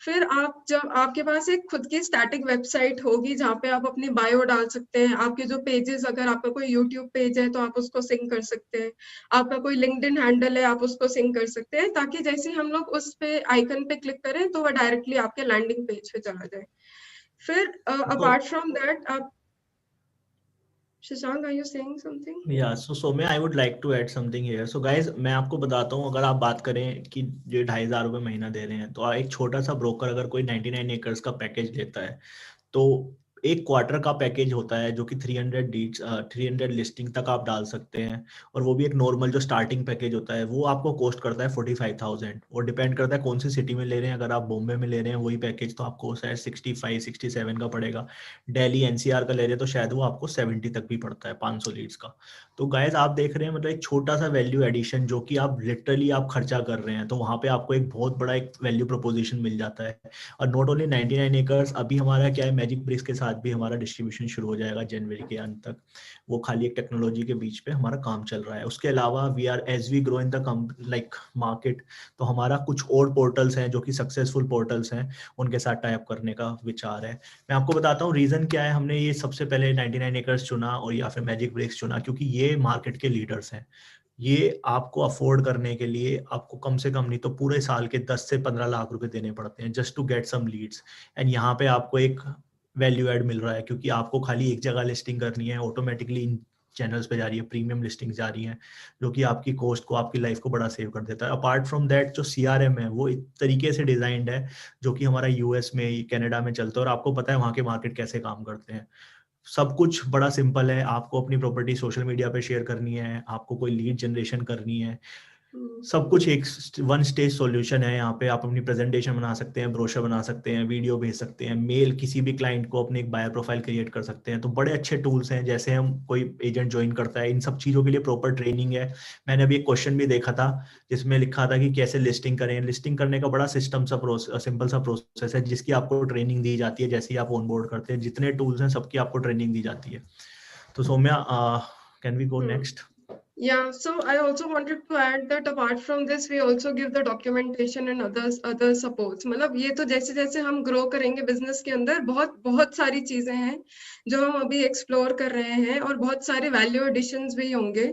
फिर आप जब आपके पास एक खुद की स्टैटिक वेबसाइट होगी जहाँ पे आप अपनी बायो डाल सकते हैं, आपके जो पेजेस, अगर आपका कोई यूट्यूब पेज है तो आप उसको सिंक कर सकते हैं, आपका कोई लिंक्डइन हैंडल है आप उसको सिंक कर सकते हैं, ताकि जैसे हम लोग उस पे आइकन पे क्लिक करें तो वह डायरेक्टली आपके लैंडिंग पेज पे चला जाए। फिर अपार्ट फ्रॉम दैट आप Shashank, are you saying something? Yeah, so Soumya, I would like to add something here. So guys, मैं आपको बताता हूँ, अगर आप बात करें कि जो 2,500 महीना दे रहे हैं, तो एक छोटा सा ब्रोकर अगर कोई 99 एकर्स का पैकेज लेता है तो एक क्वार्टर का पैकेज होता है जो कि 300 डीड्स 300 लिस्टिंग तक आप डाल सकते हैं, और वो भी एक नॉर्मल जो स्टार्टिंग पैकेज होता है वो आपको कॉस्ट करता है 45,000। वो डिपेंड करता है कौन सी सिटी में ले रहे हैं। अगर आप बॉम्बे में ले रहे हैं वही पैकेज तो आपको शायद 65-67 का पड़ेगा। दिल्ली NCR का ले रहे हैं तो शायद वो आपको 70 तक भी पड़ता है 500 लीड्स का। तो गाइस आप देख रहे हैं मतलब एक छोटा सा वैल्यू एडिशन जो कि आप लिटरली आप खर्चा कर रहे हैं, तो वहाँ पे आपको एक बहुत बड़ा एक वैल्यू प्रोपोजिशन मिल जाता है। और नॉट ओनली 99 एकर्स, अभी हमारा क्या है, मैजिक ब्रिक्स के साथ भी हमारा डिस्ट्रीब्यूशन शुरू हो जाएगा जनवरी के अंत तक। वो खाली एक टेक्नोलॉजी के बीच पे हमारा काम चल रहा है। उसके अलावा we are as we grow in the like market, तो हमारा कुछ और पोर्टल्स हैं जो कि सक्सेसफुल पोर्टल्स हैं, उनके साथ टाई अप करने का विचार है। मैं आपको बताता हूँ रीजन क्या है हमने ये सबसे पहले 99 एकर्स चुना और या फिर मैजिक ब्रिक्स चुना, क्योंकि ये मार्केट के लीडर्स हैं। ये आपको अफोर्ड करने के लिए आपको कम से कम नहीं तो पूरे साल के 10 से 15 लाख रुपए देने पड़ते हैं just to get some leads. And यहाँ पे आपको एक वैल्यू ऐड मिल रहा है, क्योंकि आपको खाली एक जगह लिस्टिंग करनी है, ऑटोमेटिकली इन चैनल्स पे जा रही है, प्रीमियम लिस्टिंग जा रही है, जो कि आपकी कॉस्ट को, आपकी लाइफ को बड़ा सेव कर देता है। अपार्ट फ्रॉम दैट जो CRM है वो एक तरीके से डिजाइंड है जो कि हमारा US में, कनाडा में चलता है, और आपको पता है वहाँ के मार्केट कैसे काम करते हैं। सब कुछ बड़ा सिंपल है। आपको अपनी प्रॉपर्टी सोशल मीडिया पे शेयर करनी है, आपको कोई लीड जनरेशन करनी है, सब कुछ एक वन स्टेज सॉल्यूशन है। यहाँ पे आप अपनी प्रेजेंटेशन बना सकते हैं, ब्रोशर बना सकते हैं, वीडियो भेज सकते हैं, मेल किसी भी क्लाइंट को अपनी एक बायो प्रोफाइल क्रिएट कर सकते हैं। तो बड़े अच्छे टूल्स हैं। जैसे हम कोई एजेंट ज्वाइन करता है, इन सब चीज़ों के लिए प्रॉपर ट्रेनिंग है। मैंने अभी एक क्वेश्चन भी देखा था जिसमें लिखा था कि कैसे लिस्टिंग करें। लिस्टिंग करने का बड़ा सिस्टम सा सिंपल सा प्रोसेस है जिसकी आपको ट्रेनिंग दी जाती है। जैसे ही आप ऑनबोर्ड करते हैं, जितने टूल्स हैं सबकी आपको ट्रेनिंग दी जाती है। तो Soumya, can we go next? Yeah, so I also wanted to add that apart from this, we also give the documentation and other supports. मतलब ये तो जैसे जैसे हम grow करेंगे business के अंदर बहुत बहुत सारी चीजें हैं जो हम अभी explore कर रहे हैं और बहुत सारे value additions भी होंगे.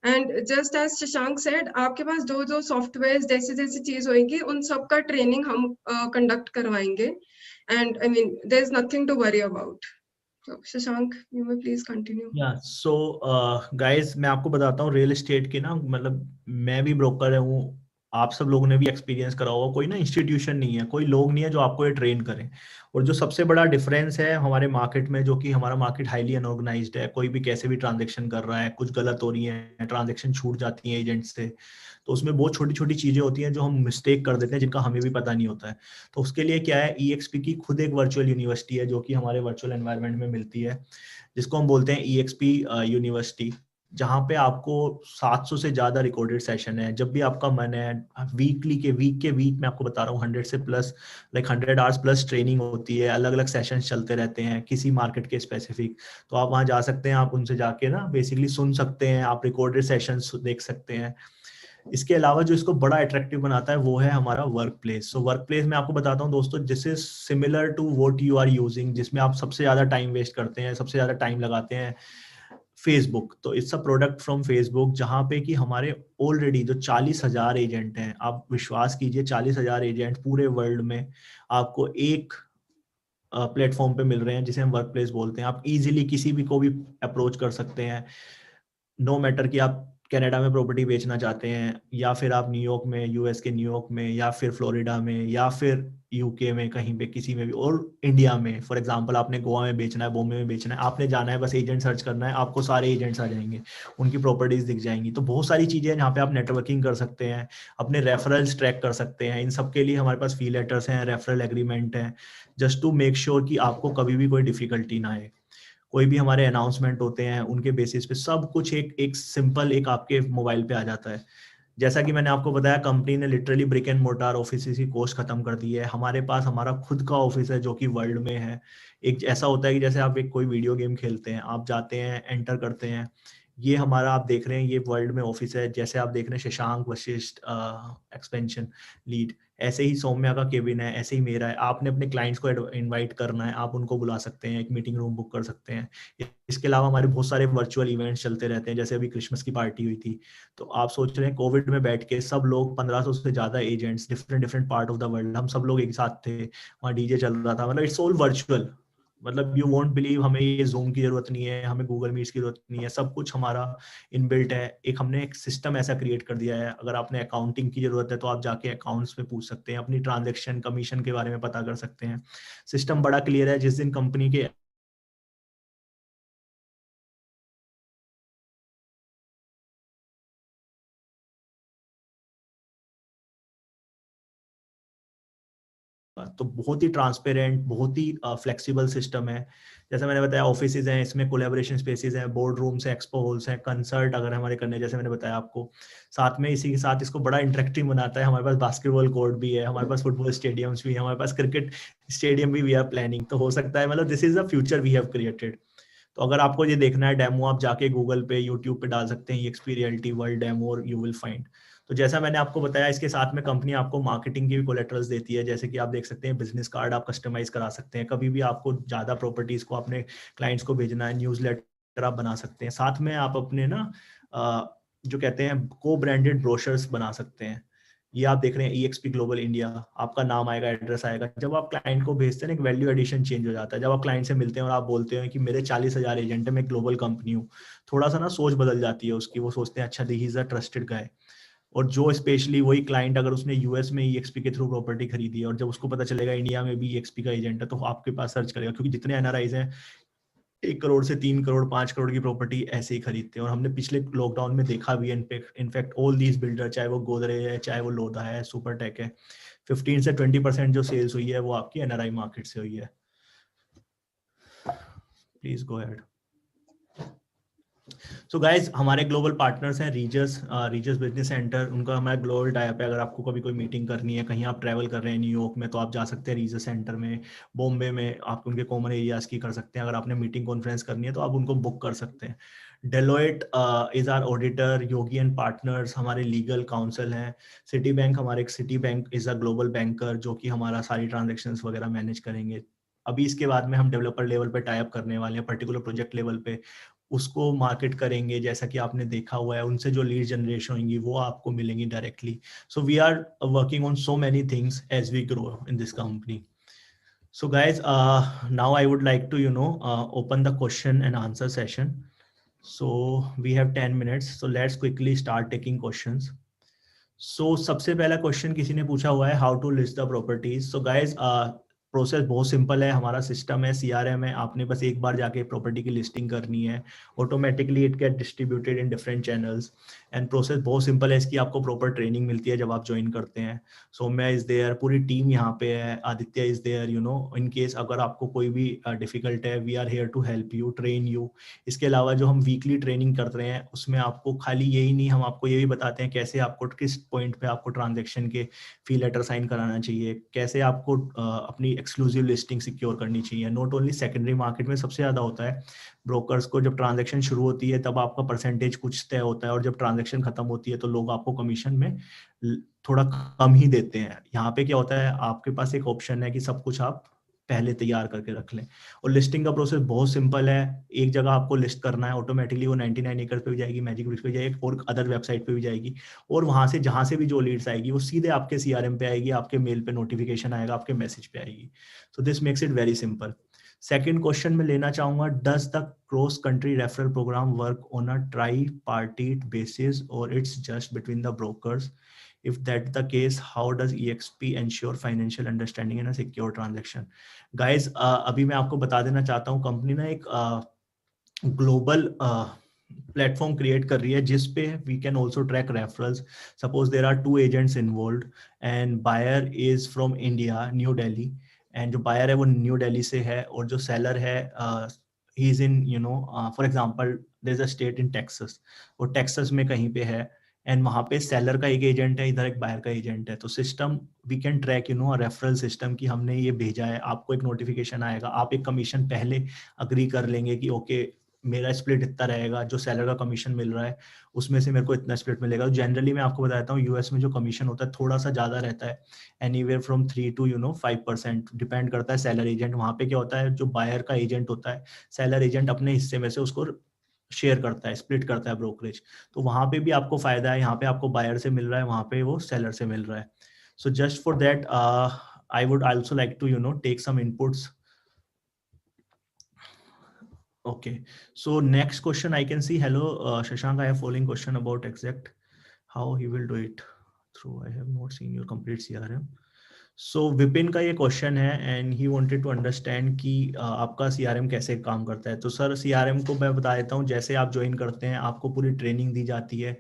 And just as Shashank said, आपके पास जो जो softwares जैसे जैसी चीज होगी उन सब का training हम conduct करवाएंगे. And I mean, there's nothing to worry about. So Shashank, you may please continue. So guys मैं आपको बताता हूँ रियल एस्टेट के ना, मतलब मैं भी ब्रोकर हूँ, आप सब लोगों ने भी एक्सपीरियंस करा होगा, कोई ना इंस्टीट्यूशन नहीं है, कोई लोग नहीं है जो आपको ये ट्रेन करें। और जो सबसे बड़ा डिफरेंस है हमारे मार्केट में, जो कि हमारा मार्केट हाईली अनऑर्गेनाइज्ड है, कोई भी कैसे भी ट्रांजेक्शन कर रहा है, कुछ गलत हो रही है, ट्रांजेक्शन छूट जाती है एजेंट से, तो उसमें बहुत छोटी छोटी चीजें होती हैं जो हम मिस्टेक कर देते हैं, जिनका हमें भी पता नहीं होता है। तो उसके लिए क्या है, EXP की खुद एक वर्चुअल यूनिवर्सिटी है जो कि हमारे वर्चुअल एनवायरनमेंट में मिलती है, जिसको हम बोलते हैं EXP यूनिवर्सिटी, जहाँ पे आपको 700 से ज्यादा रिकॉर्डेड सेशन है। जब भी आपका मन है, वीक मैं आपको बता रहा हूँ 100 से plus, like 100 hours plus training होती है, अलग अलग सेशन चलते रहते हैं किसी मार्केट के स्पेसिफिक। तो आप वहाँ जा सकते हैं, आप उनसे जाके ना बेसिकली सुन सकते हैं, आप रिकॉर्डेड सेशन देख सकते हैं। इसके अलावा जो इसको बड़ा अट्रैक्टिव बनाता है वो है हमारा workplace. So workplace में आपको बताता हूँ दोस्तों, this is similar to what you are using, जिसमें आप सबसे ज्यादा टाइम वेस्ट करते हैं, सबसे ज्यादा टाइम लगाते हैं, फेसबुक। तो it's a product from Facebook, जहाँ पे कि हमारे ऑलरेडी जो 40,000 एजेंट हैं, आप विश्वास कीजिए 40,000 एजेंट पूरे वर्ल्ड में आपको एक प्लेटफॉर्म पे मिल रहे हैं, जिसे हम वर्क प्लेस बोलते हैं। आप इजीली किसी भी को भी अप्रोच कर सकते हैं, नो मैटर कि आप कनाडा में प्रॉपर्टी बेचना चाहते हैं, या फिर आप न्यूयॉर्क में, US के न्यूयॉर्क में, या फिर फ्लोरिडा में, या फिर UK में, कहीं पे किसी में भी, और इंडिया में फॉर एग्जांपल आपने गोवा में बेचना है, बॉम्बे में बेचना है, आपने जाना है, बस एजेंट सर्च करना है, आपको सारे एजेंट्स आ जाएंगे, उनकी प्रॉपर्टीज दिख जाएंगी। तो बहुत सारी चीजें हैं जहाँ पे आप नेटवर्किंग कर सकते हैं, अपने रेफरल्स ट्रैक कर सकते हैं। इन सब के लिए हमारे पास फी लेटर्स हैं, रेफरल एग्रीमेंट है, जस्ट टू मेक श्योर कि आपको कभी भी कोई डिफिकल्टी ना आए। कोई भी हमारे अनाउंसमेंट होते हैं उनके बेसिस पे सब कुछ एक सिंपल एक आपके मोबाइल पे आ जाता है। जैसा कि मैंने आपको बताया, कंपनी ने literally brick and mortar office की कॉस्ट खत्म कर दी है। हमारे पास हमारा खुद का ऑफिस है जो कि वर्ल्ड में है। एक ऐसा होता है कि जैसे आप एक कोई वीडियो गेम खेलते हैं, आप जाते हैं, एंटर करते हैं, ये हमारा आप देख रहे हैं ये वर्ल्ड में ऑफिस है। जैसे आप देख रहे हैं शशांक वशिष्ठ एक्सपेंशन लीड, ऐसे ही सौम्या का केबिन है, ऐसे ही मेरा है। आपने अपने क्लाइंट्स को इनवाइट करना है, आप उनको बुला सकते हैं, एक मीटिंग रूम बुक कर सकते हैं। इसके अलावा हमारे बहुत सारे वर्चुअल इवेंट्स चलते रहते हैं, जैसे अभी क्रिसमस की पार्टी हुई थी। तो आप सोच रहे हैं कोविड में बैठ के सब लोग 1500 से ज्यादा agents different different part of the world, हम सब लोग एक साथ थे, वहाँ DJ चल रहा था, मतलब इट्स ऑल वर्चुअल। मतलब यू वोंट बिलीव, हमें ये जूम की जरूरत नहीं है, हमें गूगल मीट्स की जरूरत नहीं है, सब कुछ हमारा इनबिल्ट है। एक हमने एक सिस्टम ऐसा क्रिएट कर दिया है, अगर आपने अकाउंटिंग की जरूरत है तो आप जाके अकाउंट्स में पूछ सकते हैं, अपनी ट्रांजेक्शन कमीशन के बारे में पता कर सकते हैं। सिस्टम बड़ा क्लियर है। जिस दिन कंपनी के तो बहुत ही ट्रांसपेरेंट, बहुत ही फ्लेक्सिबल सिस्टम है। जैसे मैंने बताया, ऑफिसेज हैं, इसमें कोलैबोरेशन स्पेसेस हैं, बोर्ड रूम्स हैं, एक्सपो हॉल्स हैं, कंसर्ट अगर हमारे करने, जैसे मैंने बताया आपको। साथ में इसी के साथ इसको बड़ा इंटरेक्टिव बनाता है, हमारे पास बास्केटबॉल कोर्ट भी है, हमारे पास फुटबॉल स्टेडियम्स भी है, हमारे पास क्रिकेट स्टेडियम भी वी आर प्लानिंग। तो हो सकता है, मतलब this is the future we have created. तो अगर आपको ये देखना है डेमो, आप जाके गूगल पे, यूट्यूब पे डाल सकते हैं EXP रियलिटी वर्ल्ड डेमो और यू विल फाइंड। तो जैसा मैंने आपको बताया, इसके साथ में कंपनी आपको मार्केटिंग की भी कोलेटरल्स देती है, जैसे कि आप देख सकते हैं बिजनेस कार्ड आप कस्टमाइज करा सकते हैं, कभी भी आपको ज्यादा प्रॉपर्टीज को अपने क्लाइंट्स को भेजना है, न्यूज़लेटर आप बना सकते हैं। साथ में आप अपने ना जो कहते हैं को ब्रांडेड ब्रोशर्स बना सकते हैं। ये आप देख रहे हैं EXP ग्लोबल इंडिया, आपका नाम आएगा, एड्रेस आएगा। जब आप क्लाइंट को भेजते हैं, एक वैल्यू एडिशन चेंज हो जाता है। जब आप क्लाइंट से मिलते हैं और आप बोलते हैं कि मेरे 40,000 एजेंट है, मैं ग्लोबल कंपनी हूँ, थोड़ा सा ना सोच बदल जाती है उसकी। वो सोचते हैं अच्छा, ही इज अ ट्रस्टेड गाय। और जो स्पेशली वही क्लाइंट, अगर उसने US में EXP के थ्रू प्रॉपर्टी खरीदी है और जब उसको पता चलेगा इंडिया में भी EXP का एजेंट है, तो आपके पास सर्च करेगा, क्योंकि जितने NRIs हैं 1 करोड़ से 3 करोड़ 5 करोड़ की प्रॉपर्टी ऐसे ही खरीदते हैं। और हमने पिछले लॉकडाउन में देखा भी, इनफैक्ट ऑल दीज बिल्डर, चाहे वो गोदरेज है, चाहे वो लोधा है, सुपरटेक है, 15 से 20% जो सेल्स हुई है वो आपकी NRI मार्केट से हुई है। Please go ahead. So guys हमारे ग्लोबल पार्टनर्स हैं रीजस बिजनेस सेंटर, उनका हमारा ग्लोबल टाइप है। अगर आपको कभी कोई मीटिंग करनी है, कहीं आप ट्रैवल कर रहे हैं न्यूयॉर्क में, तो आप जा सकते हैं रीजस सेंटर में। बॉम्बे में आप उनके कॉमन एरियाज की कर सकते हैं। अगर आपने मीटिंग कॉन्फ्रेंस करनी है तो आप उनको बुक कर सकते हैं। Deloitte is our auditor, Yogi and partners हमारे लीगल काउंसिल हैं। सिटी बैंक, हमारे Citibank is a global banker जो कि हमारा सारी ट्रांजेक्शन्स वगैरह मैनेज करेंगे। अभी इसके बाद में हम डेवलपर लेवल पे टाई अप करने वाले हैं, पर्टिकुलर प्रोजेक्ट लेवल पे उसको मार्केट करेंगे। जैसा कि आपने देखा हुआ है, उनसे जो लीड जनरेशन होंगी वो आपको मिलेंगी directly. So we are working on so many things as we grow in this company. So guys, now I would like to open the question and answer session. So we have 10 minutes, so let's quickly start taking questions. So सबसे पहला question किसी ने पूछा हुआ है, how to list the properties. So guys, process बहुत simple है। हमारा सिस्टम है, CRM है, आपने बस एक बार जाके प्रॉपर्टी की लिस्टिंग करनी है, automatically it get distributed in different channels. And process बहुत सिंपल है, इसकी आपको प्रॉपर ट्रेनिंग मिलती है जब आप ज्वाइन करते हैं। सौम्या इज देयर, पूरी टीम यहाँ पे है, Aditya is there, in case अगर आपको कोई भी डिफिकल्ट है, we are here to help you, train you. इसके अलावा जो हम वीकली ट्रेनिंग कर रहे हैं उसमें आपको खाली यही नहीं, हम आपको ये भी बताते हैं कैसे आपको किस पॉइंट पे आपको ट्रांजेक्शन के फी लेटर साइन कराना चाहिए, कैसे आपको अपनी एक्सक्लूसिव लिस्टिंग सिक्योर करनी चाहिए। नॉट ओनली सेकेंडरी मार्केट में सबसे ज्यादा होता है, ब्रोकर्स को जब ट्रांजैक्शन शुरू होती है तब आपका परसेंटेज कुछ तय होता है, और जब ट्रांजैक्शन खत्म होती है तो लोग आपको कमीशन में थोड़ा कम ही देते हैं। यहाँ पे क्या होता है, आपके पास एक ऑप्शन है कि सब कुछ आप पहले तैयार करके रख लें। और लिस्टिंग का प्रोसेस बहुत सिंपल है, एक जगह आपको लिस्ट करना है, ऑटोमेटिकली वो 99 एकर्स पे भी जाएगी, मैजिक ब्रिक्स पे जाएगी और अदर वेबसाइट पे भी जाएगी। और वहां से जहां से भी जो लीड्स आएगी वो सीधे आपके CRM पे आएगी, आपके मेल पे नोटिफिकेशन आएगा, आपके मैसेज पे आएगी। So this makes it very simple. Second question में लेना चाहूंगा, does the cross country referral program work on a tripartite basis और it's just between the brokers? If that's the case, how does EXP ensure financial understanding in a secure transaction? Guys, अभी मैं आपको बता देना चाहता हूँ, company ना एक ग्लोबल प्लेटफॉर्म क्रिएट कर रही है जिस पे we can also track referrals. Suppose there are 2 agents involve and buyer is from India, New Delhi, and जो बायर है वो न्यू दिल्ली से है, और जो सेलर है he is in for example there is a state in Texas, वो टेक्सास में कहीं पे है, एंड वहां पे सेलर का एक एजेंट है, इधर एक बायर का एजेंट है। तो system we can track referral system की हमने ये भेजा है, आपको एक नोटिफिकेशन आएगा, आप एक कमीशन पहले अग्री कर लेंगे कि ओके मेरा स्प्लिट इतना रहेगा, जो सेलर का कमीशन मिल रहा है उसमें से मेरे को इतना स्प्लिट मिलेगा। जनरली मैं आपको बताता हूँ यूएस में जो कमीशन होता है थोड़ा सा ज्यादा रहता है, एनीवेयर फ्रॉम 3 to 5%, डिपेंड करता है सेलर एजेंट। वहां पे क्या होता है, जो बायर का एजेंट होता है, सेलर एजेंट अपने हिस्से में से उसको शेयर करता है, स्प्लिट करता है ब्रोकरेज। तो वहां पे भी आपको फायदा है, यहाँ पे आपको बायर से मिल रहा है, वहां पे वो सेलर से मिल रहा है। So just for that I would also like to take some inputs. Okay, so next question I can see. Hello, Shashank, I have following question about exact how he will do it through. I have not seen your complete CRM. So Vipin का ये question है and he wanted to understand कि आपका CRM कैसे काम करता है। तो सर CRM को मैं बता देता हूँ, जैसे आप ज्वाइन करते हैं आपको पूरी ट्रेनिंग दी जाती है।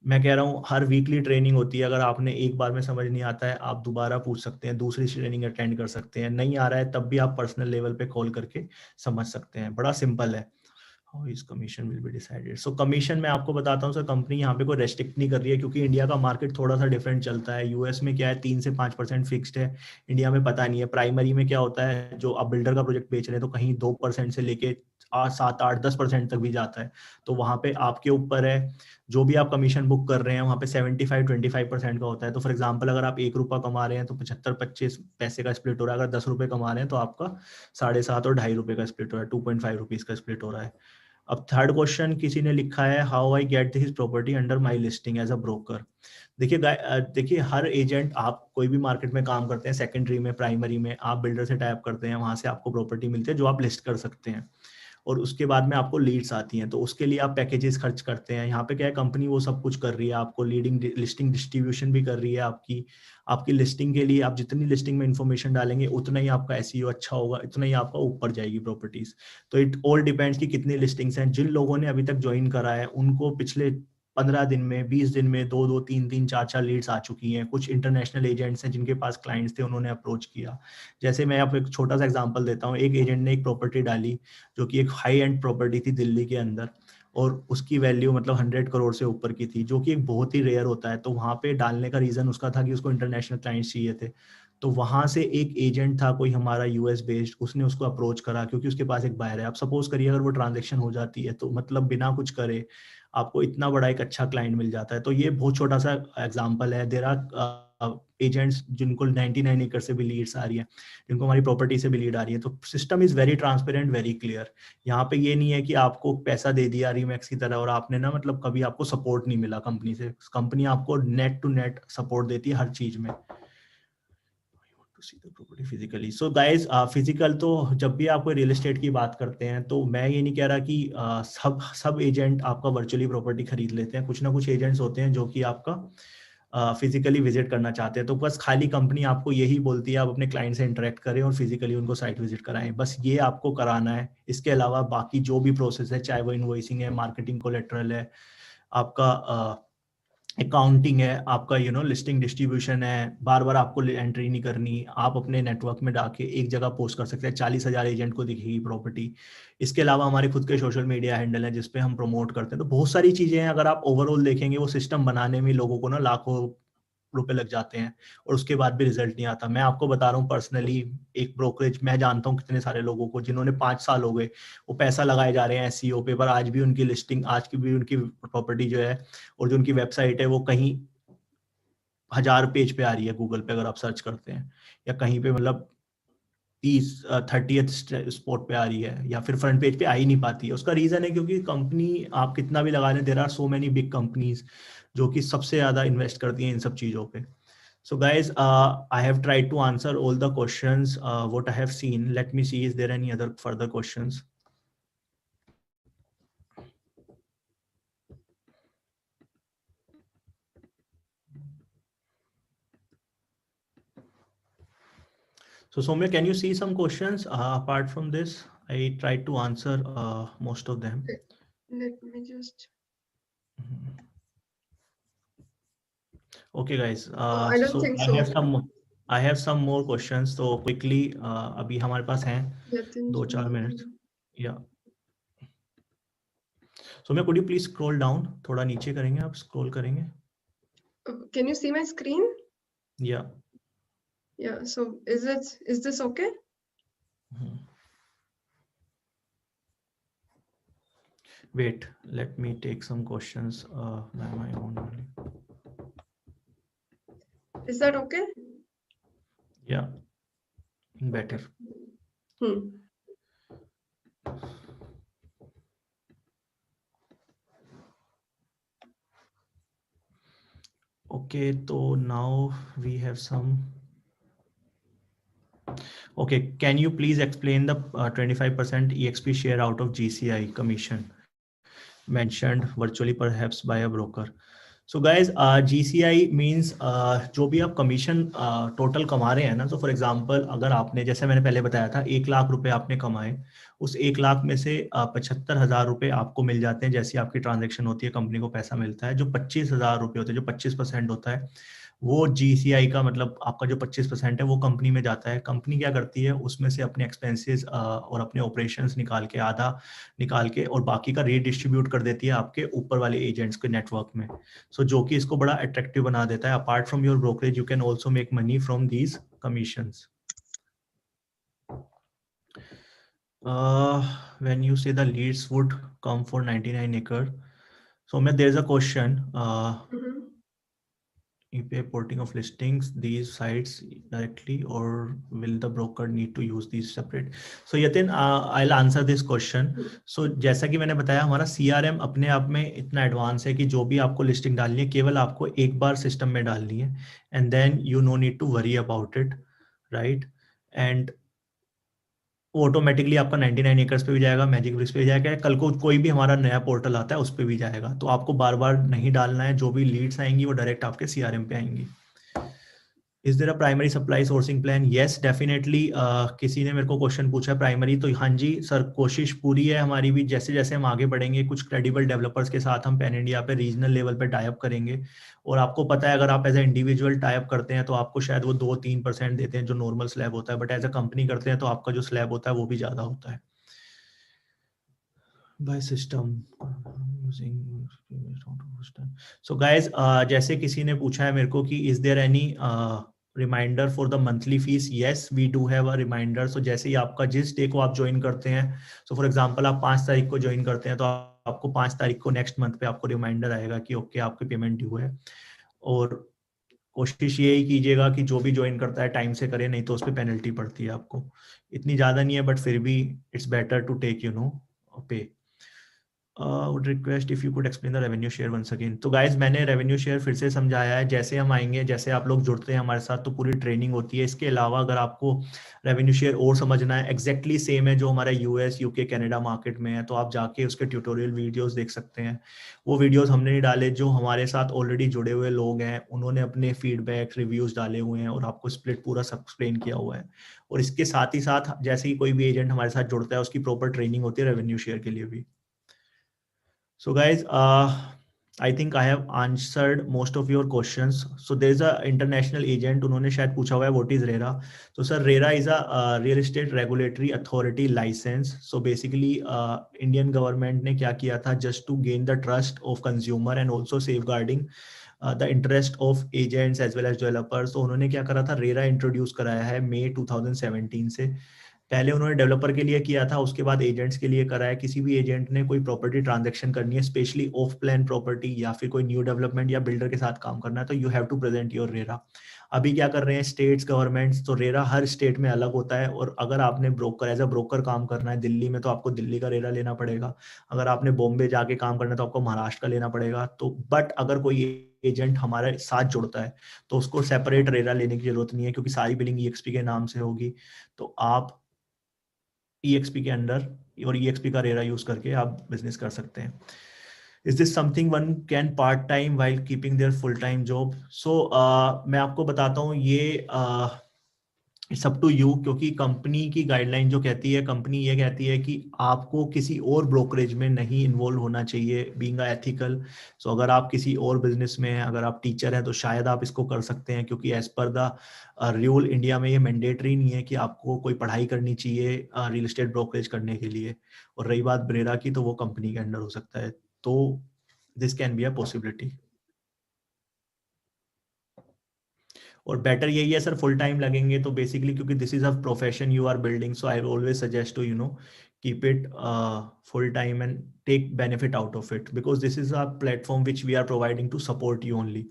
मैं कह रहा हूँ हर वीकली ट्रेनिंग होती है, अगर आपने एक बार में समझ नहीं आता है आप दोबारा पूछ सकते हैं, दूसरी ट्रेनिंग अटेंड कर सकते हैं, नहीं आ रहा है तब भी आप पर्सनल लेवल पे कॉल करके समझ सकते हैं, बड़ा सिंपल है। How is commission will be decided? So commission मैं आपको बताता हूँ सर, कंपनी यहाँ पे कोई रेस्ट्रिक्ट नहीं कर रही है क्योंकि इंडिया का मार्केट थोड़ा सा डिफरेंट चलता है। यूएस में क्या है 3 से 5% फिक्स्ड है, इंडिया में पता नहीं है। प्राइमरी में क्या होता है, जो आप बिल्डर का प्रोजेक्ट बेच रहे हैं तो कहीं 2% से लेके 7-8-10% तक भी जाता है। तो वहां पे आपके ऊपर है, जो भी आप कमीशन बुक कर रहे हैं वहां पे 75-25% का होता है। तो फॉर एग्जांपल अगर आप 1 रुपया कमा रहे हैं तो 75-25 पैसे का स्प्लिट हो रहा है, अगर 10 रुपए कमा रहे हैं तो आपका 7.5 और 2.5 रुपए का स्प्लिट हो रहा है, 2.5 रुपीज का स्प्लिट हो रहा है। अब थर्ड क्वेश्चन किसी ने लिखा है, how I get this property under my listing as a broker. देखिए हर एजेंट, आप कोई भी मार्केट में काम करते हैं, सेकेंडरी में, प्राइमरी में, आप बिल्डर से टाइप करते हैं, वहां से आपको प्रॉपर्टी मिलती है जो आप लिस्ट कर सकते हैं, और उसके बाद में आपको लीड्स आती हैं, तो उसके लिए आप पैकेजेस खर्च करते हैं। यहाँ पे क्या है, कंपनी वो सब कुछ कर रही है, आपको लीडिंग लिस्टिंग डिस्ट्रीब्यूशन भी कर रही है। आपकी लिस्टिंग के लिए आप जितनी लिस्टिंग में इंफॉर्मेशन डालेंगे उतना ही आपका SEO अच्छा होगा, इतना ही आपका ऊपर जाएगी प्रॉपर्टीज। तो इट ऑल डिपेंड्स कि कितनी लिस्टिंग्स हैं। जिन लोगों ने अभी तक ज्वाइन करा है उनको पिछले 15 दिन में, 20 दिन में 2-2, 3-3, 4-4 लीड्स आ चुकी हैं। कुछ इंटरनेशनल एजेंट्स हैं जिनके पास क्लाइंट्स थे, उन्होंने अप्रोच किया। जैसे मैं आपको एक छोटा सा एग्जांपल देता हूँ। एक एजेंट ने एक प्रॉपर्टी डाली जो कि एक हाई एंड प्रॉपर्टी थी दिल्ली के अंदर, और उसकी वैल्यू मतलब 100 करोड़ से ऊपर की थी, जो कि एक बहुत ही रेयर होता है। तो वहाँ पे डालने का रीज़न उसका था कि उसको इंटरनेशनल क्लाइंट्स चाहिए थे। तो वहाँ से एक एजेंट था कोई हमारा यूएस बेस्ड, उसने उसको अप्रोच करा क्योंकि उसके पास एक बायर है। आप सपोज करिए अगर वो ट्रांजेक्शन हो जाती है तो मतलब बिना कुछ करे आपको इतना बड़ा एक अच्छा क्लाइंट मिल जाता है। तो ये बहुत छोटा सा एग्जांपल है। देयर आर एजेंट्स जिनको 99 एकड़ से भी लीड्स आ रही है, जिनको हमारी प्रॉपर्टी से भी लीड आ रही है। तो system is very transparent, very clear. यहाँ पे ये नहीं है कि आपको पैसा दे दिया रीमैक्स की तरह और आपने ना मतलब कभी आपको सपोर्ट नहीं मिला कंपनी से। कंपनी आपको नेट टू नेट सपोर्ट देती है हर चीज में। Property physically, so guys physical तो जब भी आप कोई रियल एस्टेट की बात करते हैं तो मैं ये नहीं कह रहा कि सब एजेंट आपका वर्चुअली प्रॉपर्टी खरीद लेते हैं। कुछ ना कुछ एजेंट्स होते हैं जो कि आपका फिजिकली विजिट करना चाहते हैं। तो बस खाली कंपनी आपको यही बोलती है आप अपने क्लाइंट से इंटरेक्ट करें और फिजिकली उनको साइट विजिट कराएं, बस ये आपको कराना है। इसके अलावा बाकी जो भी प्रोसेस है, चाहे वो इनवॉइसिंग है, मार्केटिंग कोलेटरल है, आपका अकाउंटिंग है, आपका लिस्टिंग डिस्ट्रीब्यूशन है, बार बार आपको एंट्री नहीं करनी। आप अपने नेटवर्क में डाके एक जगह पोस्ट कर सकते हैं, 40,000 एजेंट को दिखेगी प्रॉपर्टी। इसके अलावा हमारे खुद के सोशल मीडिया हैंडल है जिसपे हम प्रमोट करते हैं। तो बहुत सारी चीजें हैं। अगर आप ओवरऑल देखेंगे वो सिस्टम बनाने में लोगों को ना लाखों रुपए लग जाते हैं और उसके बाद भी रिजल्ट नहीं आता। मैं आपको बता रहा हूँ पर्सनली, एक ब्रोकरेज मैं जानता हूँ कितने सारे लोगों को जिन्होंने 5 साल हो गए वो पैसा लगाए जा रहे हैं एसईओ पे, पर आज भी उनकी लिस्टिंग, आज की भी उनकी प्रॉपर्टी जो है और जो उनकी वेबसाइट है वो कहीं 1000 पेज पे आ रही है गूगल पे अगर आप सर्च करते हैं, या कहीं पे मतलब 30th स्पॉट पे आ रही है, या फिर फ्रंट पेज पे आ ही नहीं पाती है। उसका रीजन है क्योंकि कंपनी आप कितना भी लगा लें, there are so many big companies जो कि सबसे ज्यादा इन्वेस्ट करती हैं इन सब चीजों पे। So guys, I have tried to answer all the questions what I have seen. Let me see, is there any other further questions? So Soumya, can you see some questions apart from this? I tried to answer most of them. Let me just. Okay guys, I don't think so. I have some more questions. So quickly, अभी हमारे पास हैं 2-4 minute. Yeah. Soumya, could you please scroll down? थोड़ा नीचे करेंगे, आप scroll करेंगे? Can you see my screen? Yeah. Yeah. So is this okay? Wait, let me take some questions by my own only. Is that okay? Yeah, better. Okay, so now we have some. Okay, can you please explain the 25% EXP share out of GCI commission mentioned virtually perhaps by a broker? So guys, GCI means जो भी आप commission total कमा रहे हैं ना, तो for example अगर आपने, जैसे मैंने पहले बताया था, 1 लाख रुपए आपने कमाए, उस 1 लाख में से 75,000 रुपए आपको मिल जाते हैं जैसी आपकी ट्रांजैक्शन होती है, कंपनी को पैसा मिलता है। जो 25,000 रुपए होते हैं, जो 25% होता है, वो GCI का मतलब आपका जो 25% है वो कंपनी में जाता है। कंपनी क्या करती है, उसमें से अपने एक्सपेंसेस और अपने ऑपरेशंस निकाल के, आधा निकाल के, और बाकी का रीडिस्ट्रीब्यूट कर देती है आपके ऊपर वाले एजेंट्स के नेटवर्क में। सो जो कि इसको बड़ा अट्रैक्टिव बना देता है। Apart from your brokerage you can also make money from these commissions. When you say the leads would come for 99 acre, so there's a question. ePay porting of listings these sites directly, or will the broker need to use these separate? So Yatin, I'll answer this question. So जैसा कि मैंने बताया, हमारा CRM अपने आप में इतना advance है कि जो भी आपको लिस्टिंग डालनी है केवल आपको एक बार सिस्टम में डालनी है, and then you no need to worry about it, right? And automatically आपका 99 एकर्स पे भी जाएगा, मैजिक ब्रिक्स पे भी जाएगा, कल को कोई भी हमारा नया पोर्टल आता है उस पे भी जाएगा। तो आपको बार बार नहीं डालना है, जो भी लीड्स आएंगी वो डायरेक्ट आपके CRM पे आएंगी। Is there a primary supply sourcing plan? Yes definitely. किसी ने मेरे को क्वेश्चन पूछा प्राइमरी, तो हाँ जी सर, कोशिश पूरी है हमारी भी। जैसे जैसे हम आगे बढ़ेंगे कुछ क्रेडिबल डेवलपर्स के साथ हम पैन इंडिया पे रीजनल लेवल पे टाई अप करेंगे। और आपको पता है अगर आप as a individual tie up करते हैं तो आपको शायद वो 2-3% देते हैं जो नॉर्मल स्लैब होता है, बट एज अ कंपनी करते हैं तो आपका जो स्लैब होता है वो भी ज़्यादा होता है। by system using so guys, जैसे किसी ने पूछा है मेरे को कि is there any reminder for the monthly fees? Yes we do have a reminder. So जैसे ही आपका जिस डे को आप ज्वाइन करते हैं, सो फॉर एग्जांपल आप 5 तारीख को ज्वाइन करते हैं तो आपको 5 तारीख को नेक्स्ट मंथ पे आपको रिमाइंडर आएगा कि ओके आपकी पेमेंट ड्यू है। और कोशिश यही कीजिएगा कि जो भी ज्वाइन करता है टाइम से करे, नहीं तो उस पर पेनल्टी पड़ती है आपको। इतनी ज़्यादा नहीं है बट फिर भी इट्स बेटर टू टेक पे। would request if you could explain the revenue share once again। तो guys मैंने revenue share फिर से समझाया है। जैसे हम आएंगे, जैसे आप लोग जुड़ते हैं हमारे साथ तो पूरी ट्रेनिंग होती है। इसके अलावा अगर आपको revenue share और समझना है, एग्जैक्टली सेम है जो हमारा यूएस यूके कनाडा मार्केट में है, तो आप जाके उसके ट्यूटोरियल वीडियोस देख सकते हैं। वो वीडियोस हमने नहीं डाले, जो हमारे साथ ऑलरेडी जुड़े हुए लोग हैं उन्होंने अपने फीडबैक रिव्यूज डाले हुए हैं और आपको स्प्लिट पूरा सब एक्सप्लेन किया हुआ है। और इसके साथ ही साथ जैसे ही कोई भी एजेंट हमारे साथ जुड़ता है उसकी प्रॉपर ट्रेनिंग होती है रेवेन्यू शेयर के लिए भी। So guys, I think I have answered most of your questions. So there is a international agent, उन्होंने शायद पूछा हुआ है what is RERA? So sir, RERA is a real estate regulatory authority license. So basically, Indian government ने क्या किया था, just to gain the trust of consumer and also safeguarding the interest of agents as well as developers. तो उन्होंने क्या करा था, RERA introduce कराया है मई 2017 से। पहले उन्होंने डेवलपर के लिए किया था, उसके बाद एजेंट्स के लिए करा है। किसी भी एजेंट ने कोई प्रॉपर्टी ट्रांजैक्शन करनी है, स्पेशली ऑफ प्लान प्रॉपर्टी या फिर कोई न्यू डेवलपमेंट या बिल्डर के साथ काम करना है, तो you have to present your RERA. अभी क्या कर रहे हैं स्टेट्स गवर्नमेंट्स, तो रेरा हर स्टेट में अलग होता है। और अगर आपने ब्रोकर एज अ ब्रोकर काम करना है दिल्ली में, तो आपको दिल्ली का रेरा लेना पड़ेगा। अगर आपने बॉम्बे जाके काम करना है तो आपको महाराष्ट्र का लेना पड़ेगा। तो बट अगर कोई एजेंट हमारे साथ जुड़ता है तो उसको सेपरेट रेरा लेने की जरूरत नहीं है, क्योंकि सारी बिलिंग EXP के नाम से होगी। तो आप EXP के अंडर और EXP का रेरा यूज करके आप बिजनेस कर सकते हैं। Is this something one can part time while keeping their full time job? So मैं आपको बताता हूँ ये इट्स अप टू यू, क्योंकि कंपनी की गाइडलाइन जो कहती है, कंपनी ये कहती है कि आपको किसी और ब्रोकरेज में नहीं इन्वॉल्व होना चाहिए, बीइंग एथिकल। सो अगर आप किसी और बिजनेस में हैं, अगर आप टीचर हैं तो शायद आप इसको कर सकते हैं, क्योंकि as per the rule India में ये मैंडेटरी नहीं है कि आपको कोई पढ़ाई करनी चाहिए रियल एस्टेट ब्रोकरेज करने के लिए। और रही बात ब्रेरा की, तो वो कंपनी के अंडर हो सकता है, तो this can be a possibility. और बेटर यही है सर, फुल टाइम लगेंगे तो बेसिकली, क्योंकि this is a profession you are building, so I always suggest to keep it full time and take benefit out of it, because this is a platform which we are providing to support you only.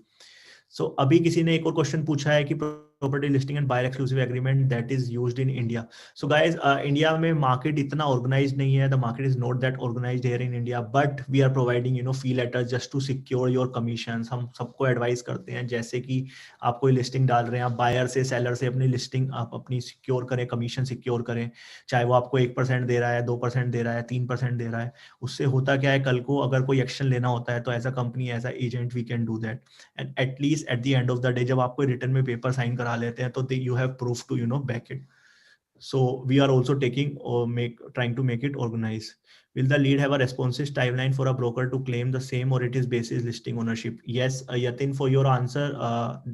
So अभी किसी ने एक और question पूछा है कि property listing and buyer exclusive agreement that is used in India. So guys, India में market इतना ऑर्गेनाइज्ड नहीं है, the market is not that organised here in India, but we are providing fee letters just to secure your commissions. हम सबको advice करते हैं, जैसे कि आप कोई लिस्टिंग डाल रहे हैं, आप बायर से सेलर से अपनी लिस्टिंग आप अपनी सिक्योर करें, कमीशन सिक्योर करें, चाहे वो आपको 1% दे रहा है, 2% दे रहा है, 3% दे रहा है। उससे होता क्या है, कल को अगर कोई एक्शन लेना होता है तो as a company, as a agent we can do that. And at least at the end of the day जब आप कोई रिटर्न में पेपर साइन करा लेते हैं तो you have proof to back it. So we are also taking or trying to make it organized. Will the lead have a responsive timeline for a broker to claim the same, or it is basis listing ownership? Yes, Yatin, for your answer,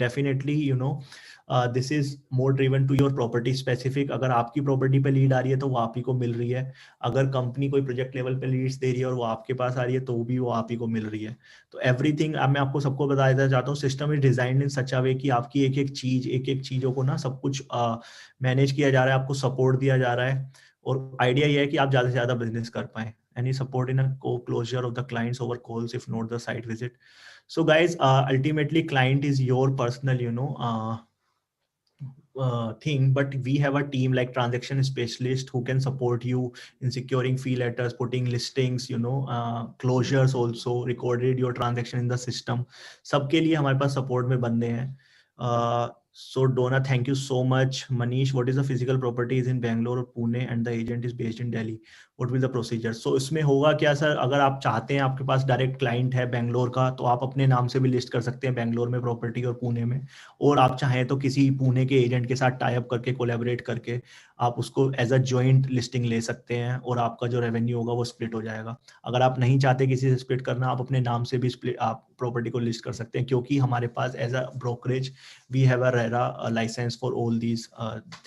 definitely this is more driven to your property specific. अगर आपकी property पे lead आ रही है तो वो आप ही को मिल रही है। अगर कंपनी कोई प्रोजेक्ट लेवल पे लीड्स दे रही है और वो आपके पास आ रही है तो भी वो आप ही को मिल रही है। तो एवरीथिंग मैं आपको सबको बता देना चाहता हूँ, सिस्टम इज डिजाइन्ड इन सच अ वे कि आपकी एक एक चीजों को सब कुछ मैनेज किया जा रहा है, आपको सपोर्ट दिया जा रहा है। और आइडिया ये है कि आप ज्यादा से ज्यादा बिजनेस कर पाए। Any support in a co-closure of the clients over calls if not the site visit. So guys, ultimately client is your personal thing, but we have a team like transaction specialist who can support you in securing fee letters, putting listings, closures, also recorded your transaction in the system. सबके लिए हमारे पास support में बंदे हैं। So Donna, thank you so much. Manish, what is the physical property is in Bangalore or Pune and the agent is based in Delhi? What will the procedure. So इसमें होगा क्या sir, अगर आप चाहते हैं, आपके पास डायरेक्ट क्लाइंट है बेंगलोर का, तो आप अपने नाम से भी लिस्ट कर सकते हैं बेंगलोर में प्रॉपर्टी और पुणे में, और आप चाहें तो किसी पुणे के एजेंट के साथ टाई अप करके कोलैबोरेट करके आप उसको एज अ जॉइंट लिस्टिंग ले सकते हैं, और आपका जो रेवेन्यू होगा वो स्प्लिट हो जाएगा। अगर आप नहीं चाहते किसी से स्प्लिट करना, आप अपने नाम से भी स्प्लिट आप प्रॉपर्टी को लिस्ट कर सकते हैं, क्योंकि हमारे पास as a brokerage we have a RERA license for all these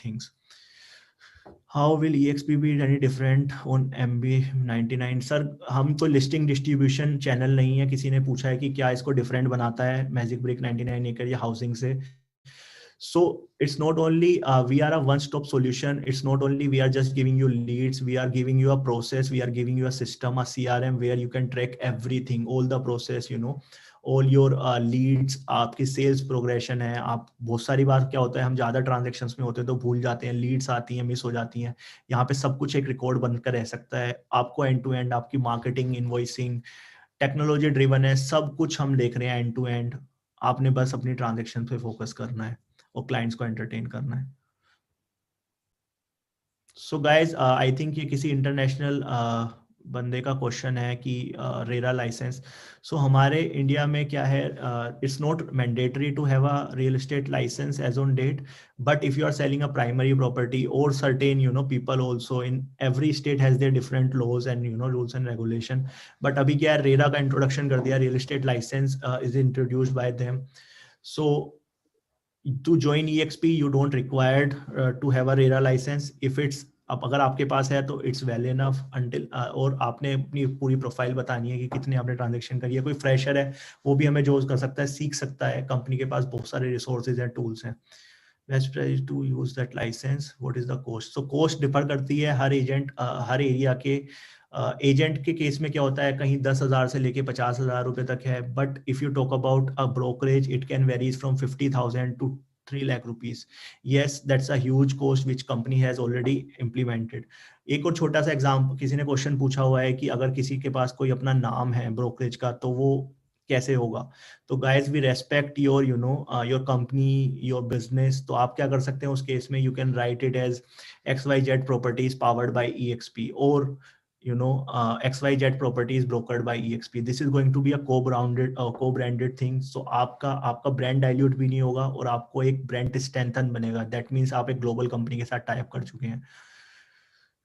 things. How will EXP be any different on MB99? Sir हम तो लिस्टिंग डिस्ट्रीब्यूशन चैनल नहीं है, किसी ने पूछा है कि क्या इसको डिफरेंट बनाता है मैजिक ब्रिक 99 एकड़ या हाउसिंग से। So it's not only we are a one-stop solution. It's not only we are just giving you leads. We are giving you a process. We are giving you a system, a CRM where you can track everything, all the process, you know, all your leads, आपकी sales progression है। आप बहुत सारी बार क्या होता है, हम ज़्यादा transactions में होते हैं तो भूल जाते हैं, leads आती हैं, मिस हो जाती हैं। यहाँ पे सब कुछ एक रिकॉर्ड बनकर रह सकता है। आपको end to end आपकी marketing, invoicing, टेक्नोलॉजी ड्रिवन है, सब कुछ हम देख रहे हैं एंड टू एंड। आपने बस अपनी ट्रांजेक्शन पे फोकस करना है और क्लाइंट्स को एंटरटेन करना है। सो गाइज आई थिंक ये किसी इंटरनेशनल बंदे का क्वेश्चन है कि रेरा लाइसेंस। सो हमारे इंडिया में क्या है, it's not mandatory to have a real estate licence as on date, but if you are selling a primary property or certain, you know, people also in every state has their different laws and, you know, rules and regulation. But अभी क्या है, RERA का introduction कर दिया, real estate licence is introduced by them. So to join EXP you don't required to have a RERA license. If it's अब अगर आपके पास है तो इट्स वेल इनफ अंटिल, और आपने अपनी पूरी प्रोफाइल बतानी है कि कितने आपने ट्रांजेक्शन करी है। कोई फ्रेशर है वो भी हमें जोज कर सकता है, सीख सकता है, कंपनी के पास बहुत सारे रिसोर्सेज एंड टूल्स हैं। Best price to use that licence, what is the cost? So cost differ करती है हर एजेंट, हर एरिया के। एजेंट के केस में क्या होता है, कहीं 10,000 से लेके 50,000 रुपए तक है, but if you talk about a brokerage it can varies from 50,000 to 3 lakh rupees. Yes, that's a huge cost which company has already implemented. एक और छोटा सा एग्जाम्पल, किसी ने क्वेश्चन पूछा हुआ है कि अगर किसी के पास कोई अपना नाम है ब्रोकरेज का तो वो कैसे होगा। तो guys we respect your, you know, your company, your business. तो आप क्या कर सकते हैं उस केस में, you can write it as XYZ properties powered by EXP, और you know, XYZ properties brokered by EXP. This is going to be a co-branded thing. So आपका brand dilute भी नहीं होगा और आपको एक brand strengthen बनेगा। That means आप एक global company के साथ tie up कर चुके हैं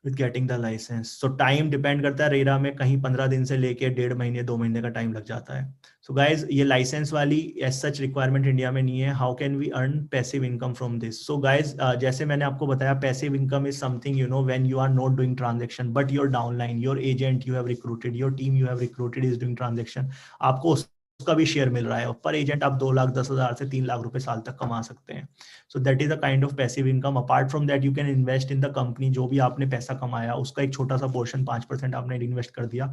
with getting the license. So time depend करता है, रेरा में कहीं 15 दिन से लेके 1.5 महीने 2 महीने का टाइम लग जाता है। So guys, ये लाइसेंस वाली as such रिक्वायरमेंट इंडिया में नहीं है। How can we earn passive income from this? So guys, जैसे मैंने आपको बताया, passive income is something, you know, when you are not doing transaction but your downline, your agent you have recruited, your team you have recruited is doing transaction, आपको उसका भी share मिल रहा है। पर एजेंट आप 2,10,000 से 3 लाख रुपए साल तक कमा सकते हैं। So that is a kind of passive income. Apart from that you can invest in the company, जो भी आपने पैसा कमाया उसका एक छोटा सा पोर्शन 5% आपने इन्वेस्ट कर दिया,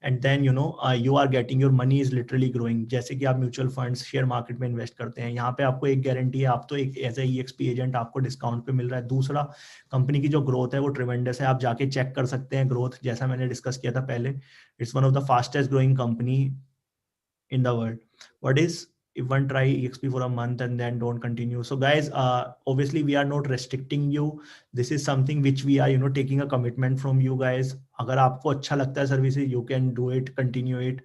and then you know you are getting, your money is literally growing. जैसे कि आप म्यूचुअल फंड्स, शेयर मार्केट में इन्वेस्ट करते हैं, यहाँ पे आपको एक गारंटी है, आप तो एक एज ए EXP एजेंट आपको डिस्काउंट पे मिल रहा है। दूसरा, कंपनी की जो ग्रोथ है वो ट्रिमेंडस है, आप जाके चेक कर सकते हैं ग्रोथ, जैसा मैंने डिस्कस किया था पहले। It's one of the fastest growing company in the world. What is if one try EXP for a month and then don't continue? So guys, obviously we are not restricting you. This is something which we are, you know, taking a commitment from you guys. अगर आपको अच्छा लगता है services, you can do it, continue it.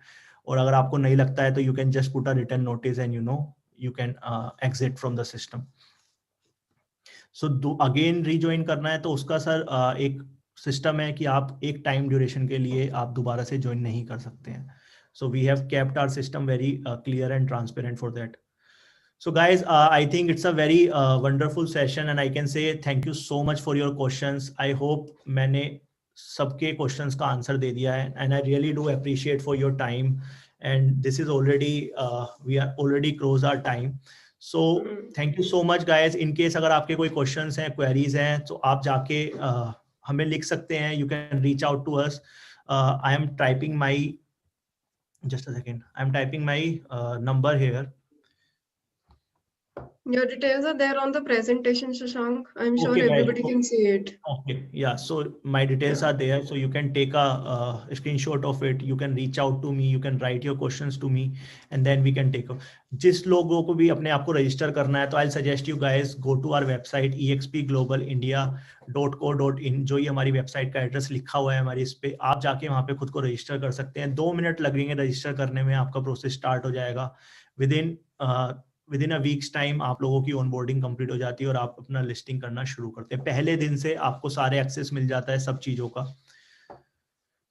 और अगर आपको नहीं लगता है तो you can just put a written notice and, you know, you can exit from the system. So again rejoin करना है तो उसका सर एक सिस्टम है कि आप एक टाइम ड्यूरेशन के लिए आप दोबारा से ज्वाइन नहीं कर सकते हैं। So we have kept our system very clear and transparent for that. So guys, I think it's a very wonderful session and I can say thank you so much for your questions. I hope मैंने सबके questions का answer दे दिया है, and I really do appreciate for your time. And this is already we are already close our time. So thank you so much guys. In case अगर आपके कोई questions हैं, queries हैं, तो आप जाके हमें लिख सकते हैं. You can reach out to us. I am typing my, just a second, I'm typing my number here. Your details are there on the presentation, Shashank. I'm sure Okay, guys. everybody can see it. Okay, yeah. So my details are there, so you can take a screenshot of it. You can reach out to me. You can write your questions to me, and then we can take a. जिस लोगों को भी अपने आप को register करना है, तो I'll suggest you guys go to our website expglobalindia.co.in. जो ये हमारी वेबसाइट का एड्रेस लिखा हुआ है हमारी, इस पे आप जाके वहाँ पे खुद को रजिस्टर कर सकते हैं. 2 मिनट लगेंगे रजिस्टर करने में, आपका प्रोसेस स्टार्ट हो जाएगा. विदिन अ वीक्स टाइम आप लोगों की ऑनबोर्डिंग कंप्लीट हो जाती है और आप अपना लिस्टिंग करना शुरू करते हैं. पहले दिन से आपको सारे एक्सेस मिल जाता है सब चीजों का.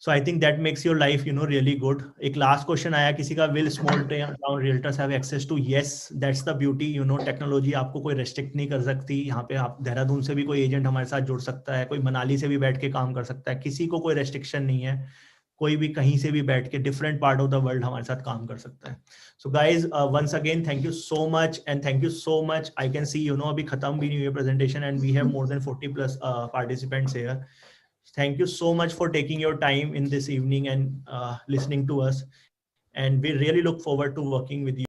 So I think that makes your life really good. एक लास्ट क्वेश्चन आया किसी का, will small town realtors have access to? Yes, that's the beauty. Technology आपको कोई रेस्ट्रिक्ट नहीं कर सकती. यहाँ पे आप देहरादून से भी कोई एजेंट हमारे साथ जुड़ सकता है, कोई मनाली से भी बैठ के काम कर सकता है. किसी को कोई रेस्ट्रिक्शन नहीं है. कोई भी कहीं से भी बैठ के different part of the world हमारे साथ काम कर सकता है. So guys, once again thank you so much and thank you so much. I can see अभी खत्म भी नहीं हुई presentation and we have more than 40+ participants here. Thank you so much for taking your time in this evening and listening to us, and we really look forward to working with you.